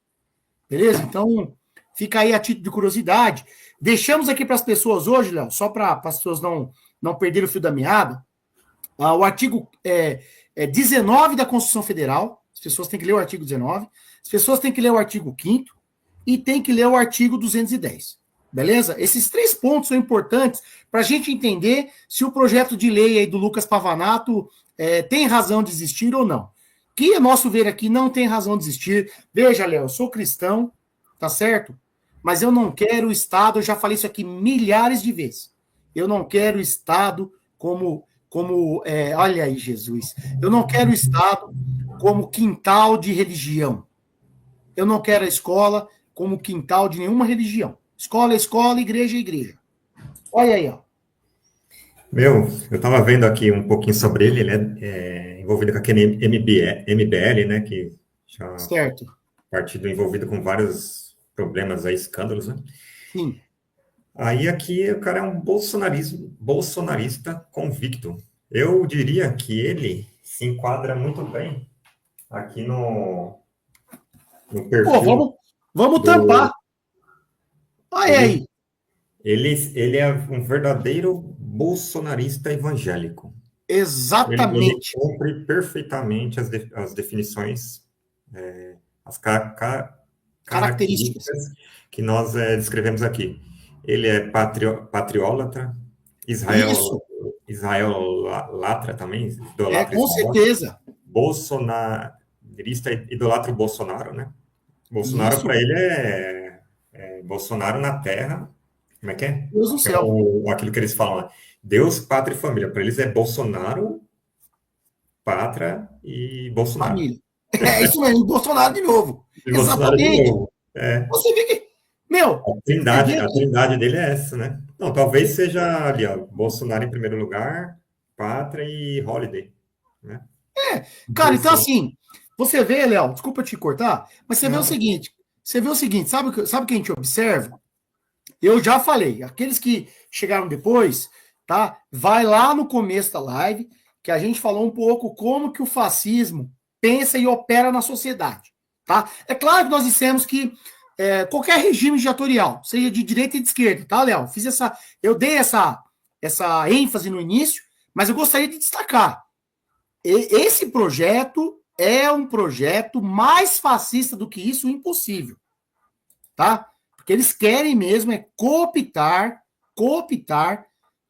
Beleza? Então, fica aí a título de curiosidade. Deixamos aqui para as pessoas hoje, Léo, só para as pessoas não perderem o fio da meada, o artigo 19 da Constituição Federal. As pessoas têm que ler o artigo 19, as pessoas têm que ler o artigo 5º e têm que ler o artigo 210. Beleza? Esses 3 pontos são importantes para a gente entender se o projeto de lei aí do Lucas Pavanato tem razão de existir ou não. Que, a nosso ver aqui, não tem razão de existir. Veja, Léo, eu sou cristão, tá certo? Mas eu não quero o Estado, eu já falei isso aqui milhares de vezes. Eu não quero o Estado olha aí, Jesus. Eu não quero o Estado como quintal de religião. Eu não quero a escola como quintal de nenhuma religião. Escola é escola, igreja é igreja. Olha aí, ó. Meu, eu estava vendo aqui um pouquinho sobre ele, ele é envolvido com aquele MBL, né, que já Certo. partido envolvido com vários problemas aí, escândalos, né? Sim. Aí aqui o cara é um bolsonarista convicto. Eu diria que ele se enquadra muito bem aqui no perfil. Pô, vamos tampar. Olha aí. Ele é um verdadeiro bolsonarista evangélico. Ele Exatamente. cumpre perfeitamente as definições, as Características. características que nós descrevemos aqui. Ele é patriólatra, Isso. Israelatra também, idolatra Com Israel, certeza. bolsonarista, idolatra o Bolsonaro, né? Bolsonaro, Isso. para ele, é Bolsonaro na terra. Como é que é? Deus do céu. Aquilo que eles falam lá. Deus, pátria e família. Para eles é Bolsonaro, pátria e Bolsonaro. Família. É isso mesmo, Bolsonaro de novo. E Bolsonaro de Exatamente. novo. Você vê que. Meu, A trindade dele é essa, né? Não, talvez seja ali, ó, Bolsonaro em primeiro lugar, pátria e Holiday, né? cara, então assim, você vê, Léo, desculpa te cortar, mas você vê o Não, seguinte, sabe o que a gente observa? Eu já falei, aqueles que chegaram depois, tá? Vai lá no começo da live, que a gente falou um pouco como que o fascismo pensa e opera na sociedade, tá? É claro que nós dissemos que qualquer regime ditatorial, seja de direita e de esquerda, tá, Léo? Eu dei essa ênfase no início, mas eu gostaria de destacar. Esse projeto é um projeto mais fascista do que isso, impossível, tá? Porque eles querem mesmo cooptar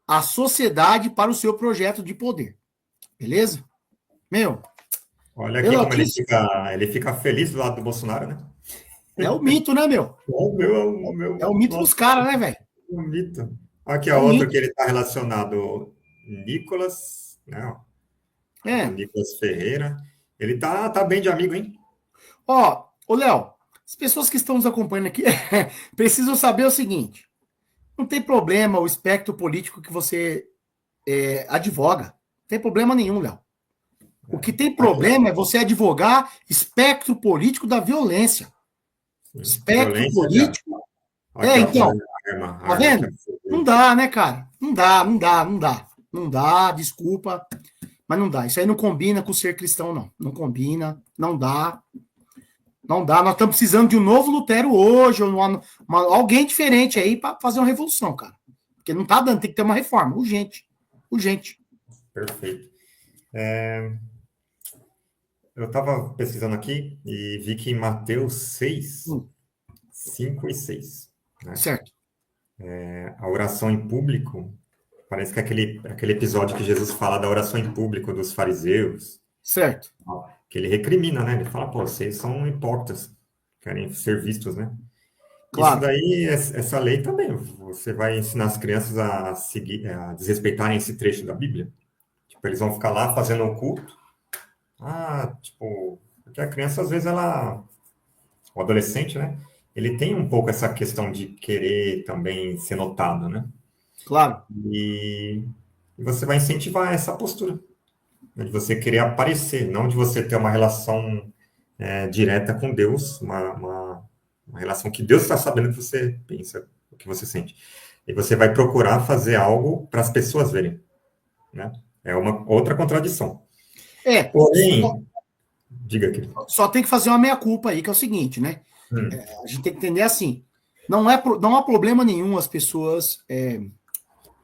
a sociedade para o seu projeto de poder, beleza? Meu, olha aqui como ele fica feliz do lado do Bolsonaro, né? É o mito, né, meu? É o mito dos caras, né, velho? O mito. Aqui a outra que ele está relacionado, Nicolas, né? Nicolas Ferreira. Ele tá bem de amigo, hein? Ô, Léo, as pessoas que estão nos acompanhando aqui precisam saber o seguinte: não tem problema o espectro político que você advoga. Não tem problema nenhum, Léo. O que tem problema é você advogar espectro político da violência. Espectro violência, político. Então. Tá vendo? Não dá, né, cara? Não dá, desculpa. Mas não dá. Isso aí não combina com ser cristão, não. Não combina, não dá. Não dá. Nós estamos precisando de um novo Lutero hoje, ou alguém diferente aí para fazer uma revolução, cara. Porque não tá dando, tem que ter uma reforma. Urgente. Perfeito. Eu estava pesquisando aqui e vi que em Mateus 6, 5 e 6. Né? Certo. A oração em público, parece que aquele episódio que Jesus fala da oração em público dos fariseus. Certo. Que ele recrimina, né? Ele fala, pô, vocês são hipócritas, querem ser vistos, né? Claro. Isso daí, essa lei também, você vai ensinar as crianças a desrespeitarem esse trecho da Bíblia. Tipo, eles vão ficar lá fazendo o culto. Porque a criança, às vezes, o adolescente, né? Ele tem um pouco essa questão de querer também ser notado, né? Claro. E você vai incentivar essa postura, né? De você querer aparecer, não de você ter uma relação direta com Deus, uma relação que Deus está sabendo o que você pensa, o que você sente. e você vai procurar fazer algo para as pessoas verem, né? É uma outra contradição. Só, Porém, diga, querido. só tem que fazer uma meia-culpa aí, que é o seguinte, né? A gente tem que entender assim, não há problema nenhum as pessoas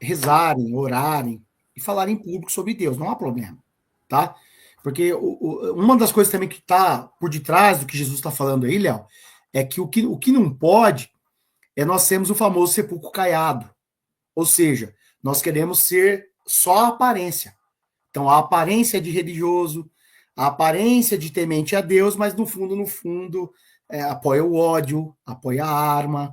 rezarem, orarem e falarem em público sobre Deus, não há problema, tá? Porque uma das coisas também que está por detrás do que Jesus está falando aí, Léo, é que o que não pode é nós sermos o famoso sepulcro caiado. Ou seja, nós queremos ser só a aparência. Então, a aparência de religioso, a aparência de temente a Deus, mas no fundo, apoia o ódio, apoia a arma,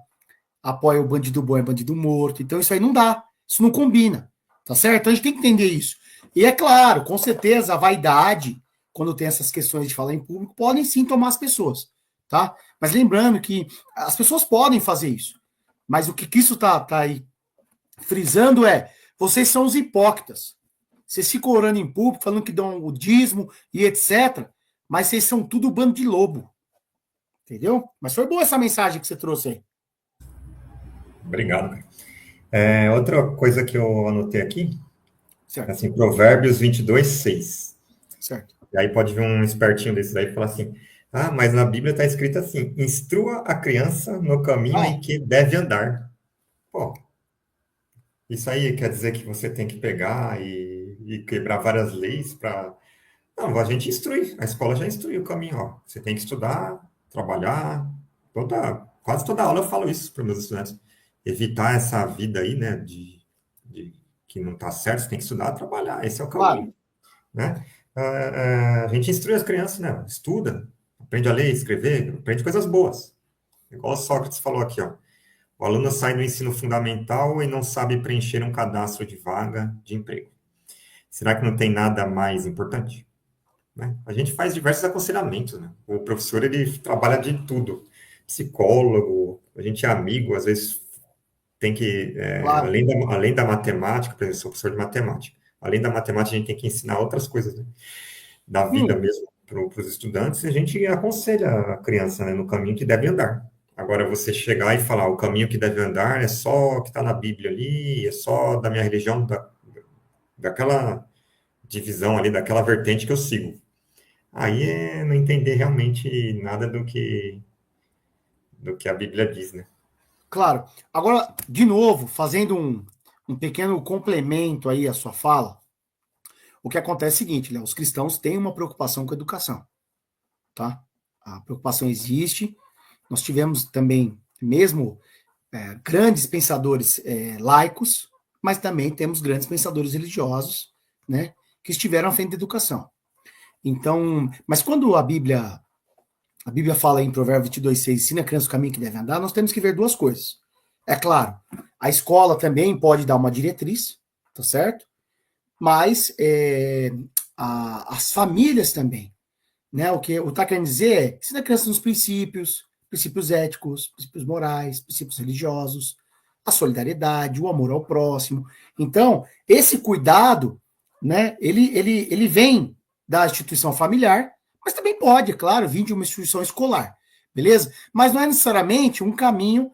apoia o bandido bom e bandido morto. Então, isso aí não dá. Isso não combina. Tá certo? Então, a gente tem que entender isso. E é claro, com certeza, a vaidade, quando tem essas questões de falar em público, podem sim tomar as pessoas. Tá? Mas lembrando que as pessoas podem fazer isso. Mas o que isso tá aí frisando vocês são os hipócritas. Vocês ficam orando em público, falando que dão o dízimo e etc. Mas vocês são tudo bando de lobo. Entendeu? Mas foi boa essa mensagem que você trouxe aí. Obrigado. Outra coisa que eu anotei aqui, certo. Assim, Provérbios 22:6. Certo. E aí pode vir um espertinho desse daí e falar assim, mas na Bíblia está escrito assim, instrua a criança no caminho em que deve andar. Pô, isso aí quer dizer que você tem que pegar e quebrar várias leis para... Não, a gente instrui, a escola já instrui o caminho, ó. Você tem que estudar, trabalhar, quase toda aula eu falo isso para meus estudantes. Evitar essa vida aí, né, de que não está certo, você tem que estudar, trabalhar, esse é o caminho, né? A gente instrui as crianças, né? Estuda, aprende a ler, escrever, aprende coisas boas. Igual o Sócrates falou aqui, ó. O aluno sai do ensino fundamental e não sabe preencher um cadastro de vaga de emprego. Será que não tem nada mais importante? Né? A gente faz diversos aconselhamentos, né? O professor, ele trabalha de tudo. Psicólogo, a gente é amigo, às vezes tem que, além da matemática, por exemplo, eu sou professor de matemática, além da matemática, a gente tem que ensinar outras coisas, né? Da vida mesmo para os estudantes, a gente aconselha a criança, né, no caminho que deve andar. Agora, você chegar e falar, o caminho que deve andar é só o que está na Bíblia ali, é só da minha religião, daquela divisão ali, daquela vertente que eu sigo. Aí é não entender realmente nada do que a Bíblia diz, né? Claro. Agora, de novo, fazendo um pequeno complemento aí à sua fala, o que acontece é o seguinte, Léo, os cristãos têm uma preocupação com a educação, tá? A preocupação existe. Nós tivemos também, mesmo grandes pensadores laicos, mas também temos grandes pensadores religiosos, né, que estiveram à frente da educação. Então, mas quando a Bíblia fala em Provérbios 22:6, ensina a criança o caminho que deve andar, nós temos que ver duas coisas. É claro, a escola também pode dar uma diretriz, tá certo? Mas as famílias também, né? O que está querendo dizer é ensina a criança nos princípios éticos, princípios morais, princípios religiosos, a solidariedade, o amor ao próximo. Então, esse cuidado, né, ele vem da instituição familiar, mas também pode, é claro, vir de uma instituição escolar, beleza? Mas não é necessariamente um caminho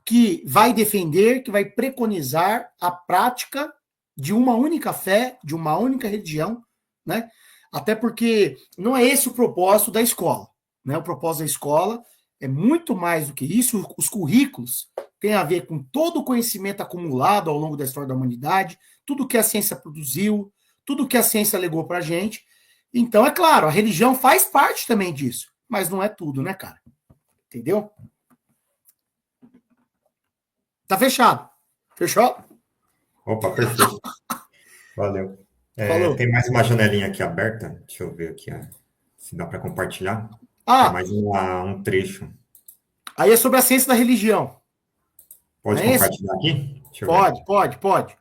que vai defender, que vai preconizar a prática de uma única fé, de uma única religião, né? Até porque não é esse o propósito da escola, né? O propósito da escola é muito mais do que isso. Os currículos têm a ver com todo o conhecimento acumulado ao longo da história da humanidade, tudo que a ciência produziu, tudo que a ciência legou para a gente. Então, é claro, a religião faz parte também disso, mas não é tudo, né, cara? Entendeu? Tá fechado. Fechou? Opa, perfeito. Valeu. Tem mais uma janelinha aqui aberta. Deixa eu ver aqui, se dá para compartilhar. Tem mais um trecho. Aí é sobre a ciência da religião. Pode compartilhar aqui? Deixa eu ver. Pode.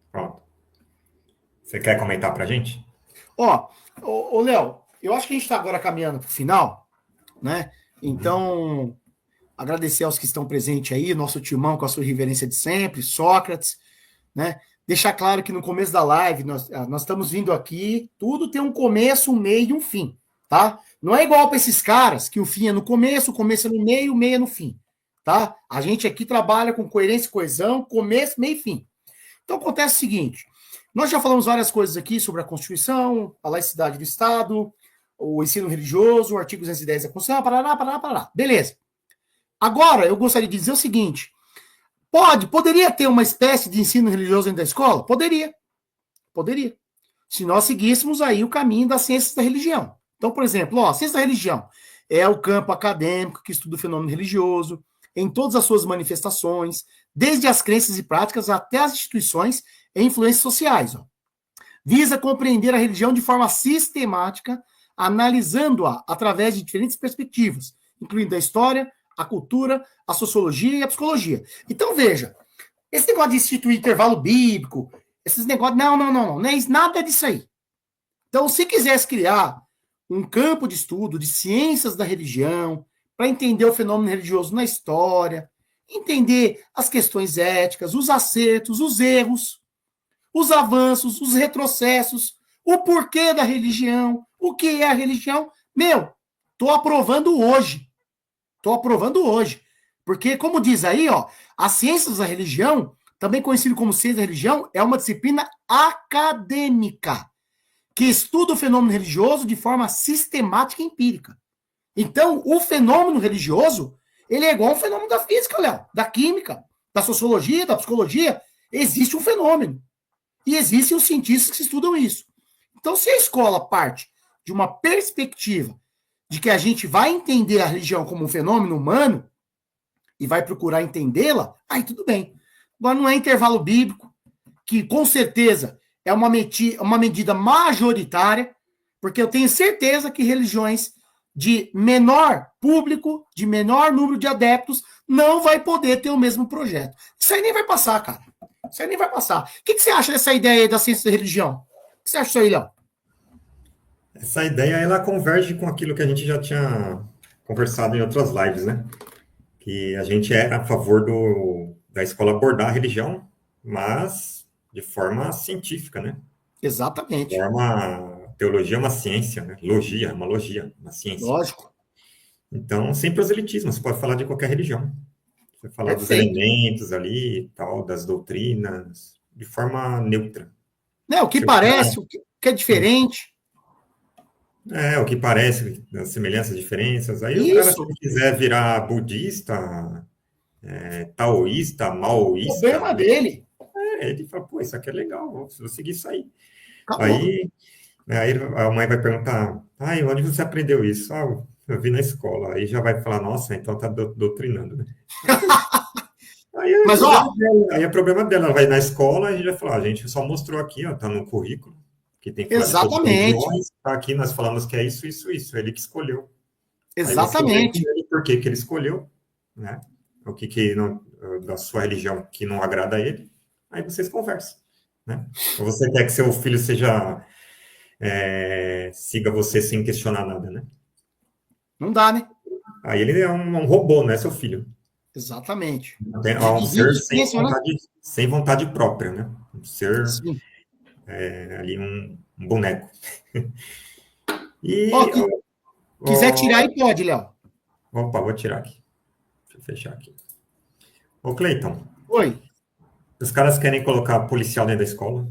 Pronto. Você quer comentar para a gente? Ô, Léo, eu acho que a gente está agora caminhando para o final, né? Então, agradecer aos que estão presentes aí, nosso timão com a sua reverência de sempre, Sócrates, né? Deixar claro que no começo da live, nós estamos vindo aqui, tudo tem um começo, um meio e um fim, tá? Não é igual para esses caras, que o fim é no começo, o começo é no meio, o meio é no fim, tá? tá? A gente aqui trabalha com coerência e coesão, começo, meio e fim. Então acontece o seguinte, nós já falamos várias coisas aqui sobre a Constituição, a laicidade do Estado, o ensino religioso, o artigo 210 da Constituição, parará. Beleza. Agora, eu gostaria de dizer o seguinte, poderia ter uma espécie de ensino religioso dentro da escola? Poderia. Se nós seguíssemos aí o caminho das ciências da religião. Então, por exemplo, ciência da religião é o campo acadêmico que estuda o fenômeno religioso em todas as suas manifestações, desde as crenças e práticas até as instituições e influências sociais. Visa compreender a religião de forma sistemática, analisando-a através de diferentes perspectivas, incluindo a história, a cultura, a sociologia e a psicologia. Então, veja, esse negócio de instituir intervalo bíblico, esses negócios, não é nada disso aí. Então, se quisesse criar um campo de estudo de ciências da religião, para entender o fenômeno religioso na história, entender as questões éticas, os acertos, os erros, os avanços, os retrocessos, o porquê da religião, o que é a religião, estou aprovando hoje. Porque, como diz aí, as ciências da religião, também conhecido como ciência da religião, é uma disciplina acadêmica que estuda o fenômeno religioso de forma sistemática e empírica. Então, o fenômeno religioso, ele é igual ao fenômeno da física, Léo, da química, da sociologia, da psicologia. Existe um fenômeno. E existem os cientistas que estudam isso. Então, se a escola parte de uma perspectiva de que a gente vai entender a religião como um fenômeno humano e vai procurar entendê-la, aí tudo bem. Agora, não é intervalo bíblico, que com certeza é uma medida majoritária, porque eu tenho certeza que religiões de menor público, de menor número de adeptos, não vai poder ter o mesmo projeto. Isso aí nem vai passar, cara. Isso aí nem vai passar. O que você acha dessa ideia aí da ciência da religião? O que você acha disso aí, Léo? Essa ideia, ela converge com aquilo que a gente já tinha conversado em outras lives, né? Que a gente é a favor da escola abordar a religião, mas de forma científica, né? Exatamente. Teologia é uma ciência, né? Logia é uma ciência. Lógico. Então, sem proselitismo, você pode falar de qualquer religião. Você falar dos elementos ali e tal, das doutrinas, de forma neutra. O que parece, o que é diferente. O que parece, as semelhanças, diferenças. Aí Isso. O cara, se quiser virar budista, taoísta, maoísta... O problema dele. Ele fala, pô, isso aqui é legal, vou seguir isso aí. Acabou. Aí a mãe vai perguntar, onde você aprendeu isso? Eu vi na escola. Aí já vai falar, nossa, então tá doutrinando, né? Aí é problema dela, ela vai na escola e a gente vai falar, a gente só mostrou aqui, tá no currículo, que tem que falar Exatamente. tá aqui, nós falamos que é isso, ele que escolheu. Exatamente. Aí você por que ele escolheu, né? O que não, da sua religião que não agrada a ele, aí vocês conversam, né? Ou você quer que seu filho siga você sem questionar nada, né? Não dá, né? Aí ele é um robô, não é seu filho. Exatamente. É um ser sem vontade própria, né? Um ser ali, um boneco. E quiser tirar aí, pode, Léo. Opa, vou tirar aqui. Deixa eu fechar aqui. Ô, Cleiton. Oi. Os caras querem colocar policial dentro da escola.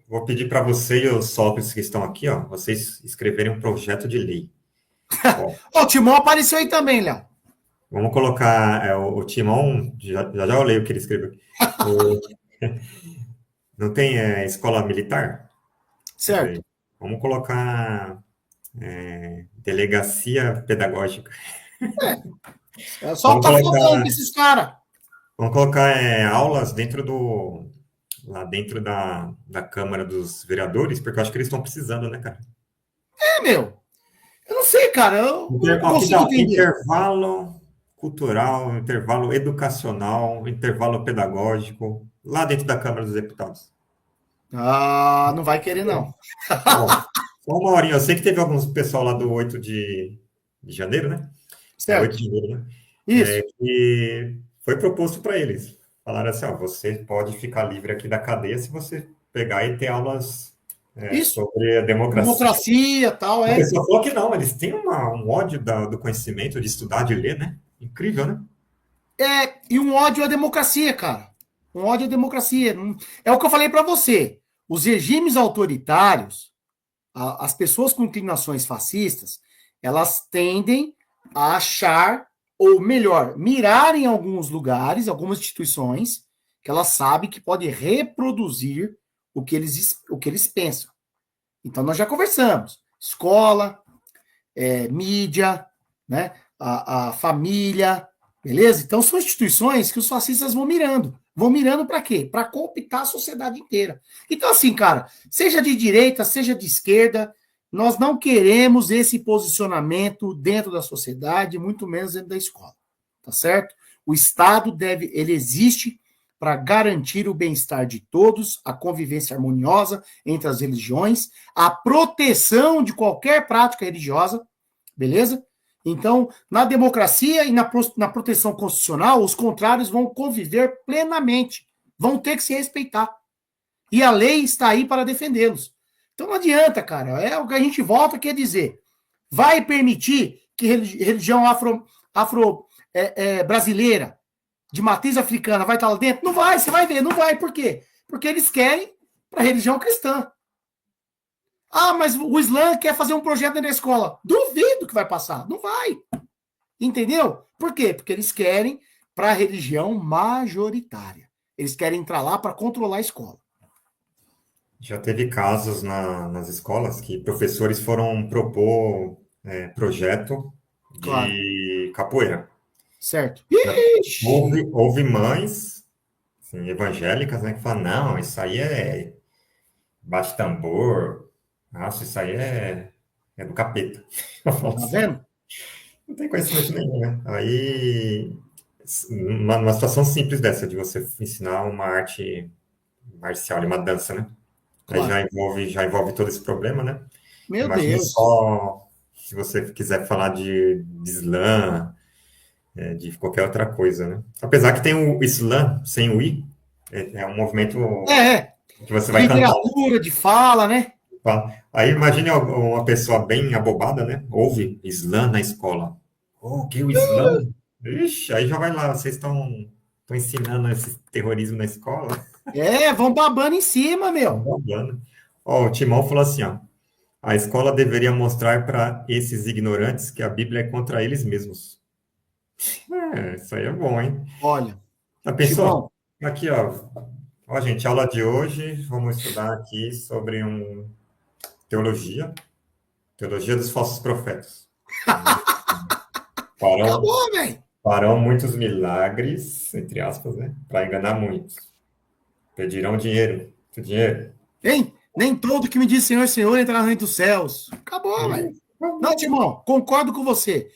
Vou pedir para você e os sócios que estão aqui, vocês escreverem um projeto de lei. O Timão apareceu aí também, Léo. Vamos colocar o Timão, já eu leio o que ele escreveu. Não tem escola militar? Certo. Vamos colocar delegacia pedagógica. É só tá falando desses caras. Vamos colocar aulas lá dentro da Câmara dos Vereadores, porque eu acho que eles estão precisando, né, cara? Eu não sei, cara. Eu não consigo entender. Intervalo cultural, intervalo educacional, intervalo pedagógico, lá dentro da Câmara dos Deputados. Não vai querer, não. Só uma horinha. Eu sei que teve alguns pessoal lá do 8 de janeiro, né? Certo. 8 de janeiro, né? Isso. Que foi proposto para eles. Falaram assim, você pode ficar livre aqui da cadeia se você pegar e ter aulas sobre a democracia. Democracia, tal, A pessoa falou que não, eles têm um ódio do conhecimento, de estudar, de ler, né? Incrível, né? E um ódio à democracia, cara. Um ódio à democracia. É o que eu falei para você. Os regimes autoritários, as pessoas com inclinações fascistas, elas tendem a achar, ou melhor, mirar em alguns lugares, algumas instituições, que elas sabem que podem reproduzir o que eles pensam. Então, nós já conversamos. Escola, mídia, né? A família, beleza? Então, são instituições que os fascistas vão mirando. Vão mirando para quê? Para cooptar a sociedade inteira. Então, assim, cara, seja de direita, seja de esquerda, nós não queremos esse posicionamento dentro da sociedade, muito menos dentro da escola. Tá certo? O Estado ele existe para garantir o bem-estar de todos, a convivência harmoniosa entre as religiões, a proteção de qualquer prática religiosa, beleza? Então, na democracia e na proteção constitucional, os contrários vão conviver plenamente, vão ter que se respeitar. E a lei está aí para defendê-los. Então não adianta, cara. É o que a gente volta quer dizer. Vai permitir que religião brasileira, de matriz africana, vai estar lá dentro? Não vai, você vai ver, não vai. Por quê? Porque eles querem para a religião cristã. Ah, mas o Islã quer fazer um projeto na escola. Duvido que vai passar. Não vai. Entendeu? Por quê? Porque eles querem para a religião majoritária. Eles querem entrar lá para controlar a escola. Já teve casos nas escolas que professores foram propor projeto Claro. de capoeira. Certo. Houve mães assim, evangélicas, né, que falam, não, isso aí é bate tambor, nossa, isso aí é do capeta. Eu falo Tá assim, vendo? não tem conhecimento nenhum, né? Aí, uma situação simples dessa, de você ensinar uma arte marcial, uma dança, né? Aí Claro. já envolve todo esse problema, né? Meu Imagina Deus. só se você quiser falar de Islã, de qualquer outra coisa, né? Apesar que tem o Islã sem o I, é um movimento É. que você De vai cantar. literatura, de fala, né? Tá? Aí imagine uma pessoa bem abobada, né? Ouve Islã na escola. Oh, que é o Islã? Ixi, aí já vai lá, vocês estão ensinando esse terrorismo na escola? Vão babando em cima, Tá meu. babando. Ó, o Timão falou assim, ó, a escola deveria mostrar para esses ignorantes que a Bíblia é contra eles mesmos. Isso aí é bom, hein? Olha, Já pensou? Timão, Aqui, ó. Ó, gente, aula de hoje, vamos estudar aqui sobre teologia, teologia dos falsos profetas. Farão, acabou, velho. farão muitos milagres, entre aspas, né? Para enganar muitos. Pedirão dinheiro, muito dinheiro. Hein? Nem todo que me diz Senhor, Senhor entrará no reino dos céus. Acabou, velho. Não, Timão, concordo com você.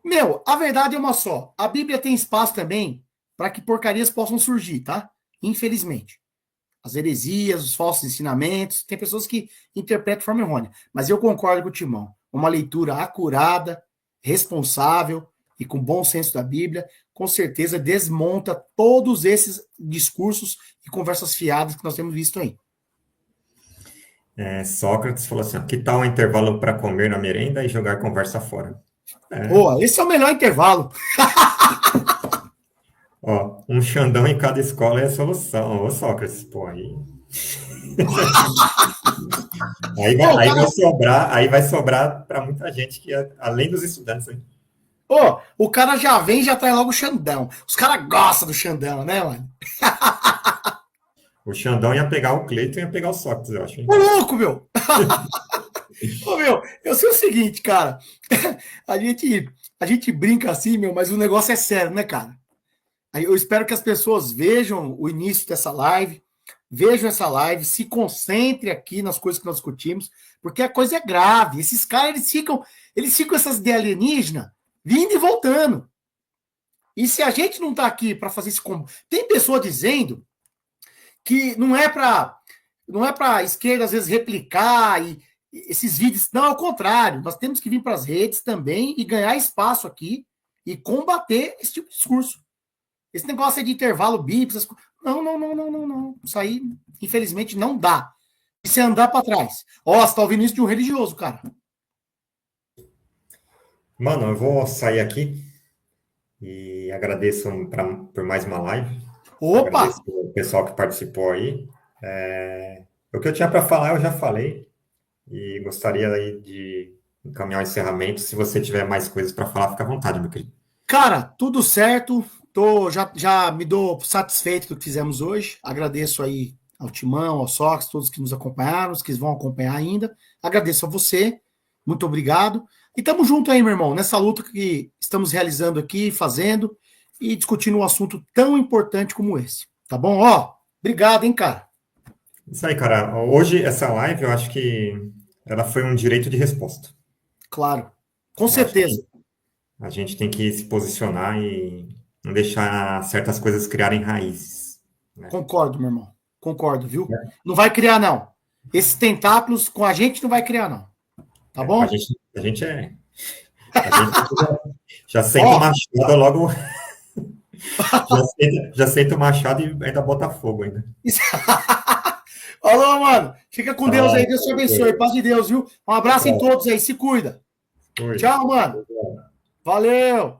Meu, a verdade é uma só. A Bíblia tem espaço também para que porcarias possam surgir, tá? Infelizmente. As heresias, os falsos ensinamentos, tem pessoas que interpretam de forma errônea. Mas eu concordo com o Timão. Uma leitura acurada, responsável e com bom senso da Bíblia, com certeza desmonta todos esses discursos e conversas fiadas que nós temos visto aí. Sócrates falou assim, ó, que tal um intervalo para comer na merenda e jogar conversa fora? Boa, esse é o melhor intervalo. Ó, um Xandão em cada escola é a solução. Ô, Sócrates, pô, aí... aí vai sobrar para muita gente que, além dos estudantes, né? O cara já vem e já traz logo o Xandão. Os caras gostam do Xandão, né, mano? O Xandão ia pegar o Cleiton e ia pegar o Sócrates, eu acho, hein? Ô, louco, meu! Meu, eu sei o seguinte, cara. A gente brinca assim, meu, mas o negócio é sério, né, cara? Aí eu espero que as pessoas vejam o início dessa live, vejam essa live, se concentrem aqui nas coisas que nós discutimos, porque a coisa é grave. Esses caras, eles ficam essas de alienígena, vindo e voltando. E se a gente não tá aqui para fazer isso como... Tem pessoa dizendo que não é para esquerda, às vezes, replicar e esses vídeos. Não, ao contrário. Nós temos que vir para as redes também e ganhar espaço aqui e combater esse tipo de discurso. Esse negócio aí de intervalo bíblico, não. Isso aí, infelizmente, não dá. E se andar para trás. Ó, você tá ouvindo isso de um religioso, cara. Mano, eu vou sair aqui e e agradeço por mais uma live. Opa! Agradeço o pessoal que participou aí. O que eu tinha para falar, eu já falei. E gostaria aí de encaminhar o encerramento. Se você tiver mais coisas para falar, fica à vontade, meu querido. Cara, tudo certo. Já me dou satisfeito do que fizemos hoje. Agradeço aí ao Timão, ao Sox, todos que nos acompanharam, os que vão acompanhar ainda. Agradeço a você. Muito obrigado. E estamos juntos aí, meu irmão, nessa luta que estamos realizando aqui, fazendo e discutindo um assunto tão importante como esse. Tá bom? Ó, obrigado, hein, cara. Isso aí, cara. Hoje, essa live, eu acho que ela foi um direito de resposta. Claro. Com Eu acho que certeza. a gente tem que se posicionar e não deixar certas coisas criarem raízes, né? Concordo, meu irmão. Concordo, viu? Não vai criar, não. Esses tentáculos com a gente não vai criar, não. Tá bom? A gente já senta o machado logo. Já senta o machado e ainda bota fogo ainda. Falou, mano. Fica com Deus aí. Deus te abençoe. Paz de Deus, viu? Um abraço em todos aí. Se cuida. Tchau, mano. Valeu.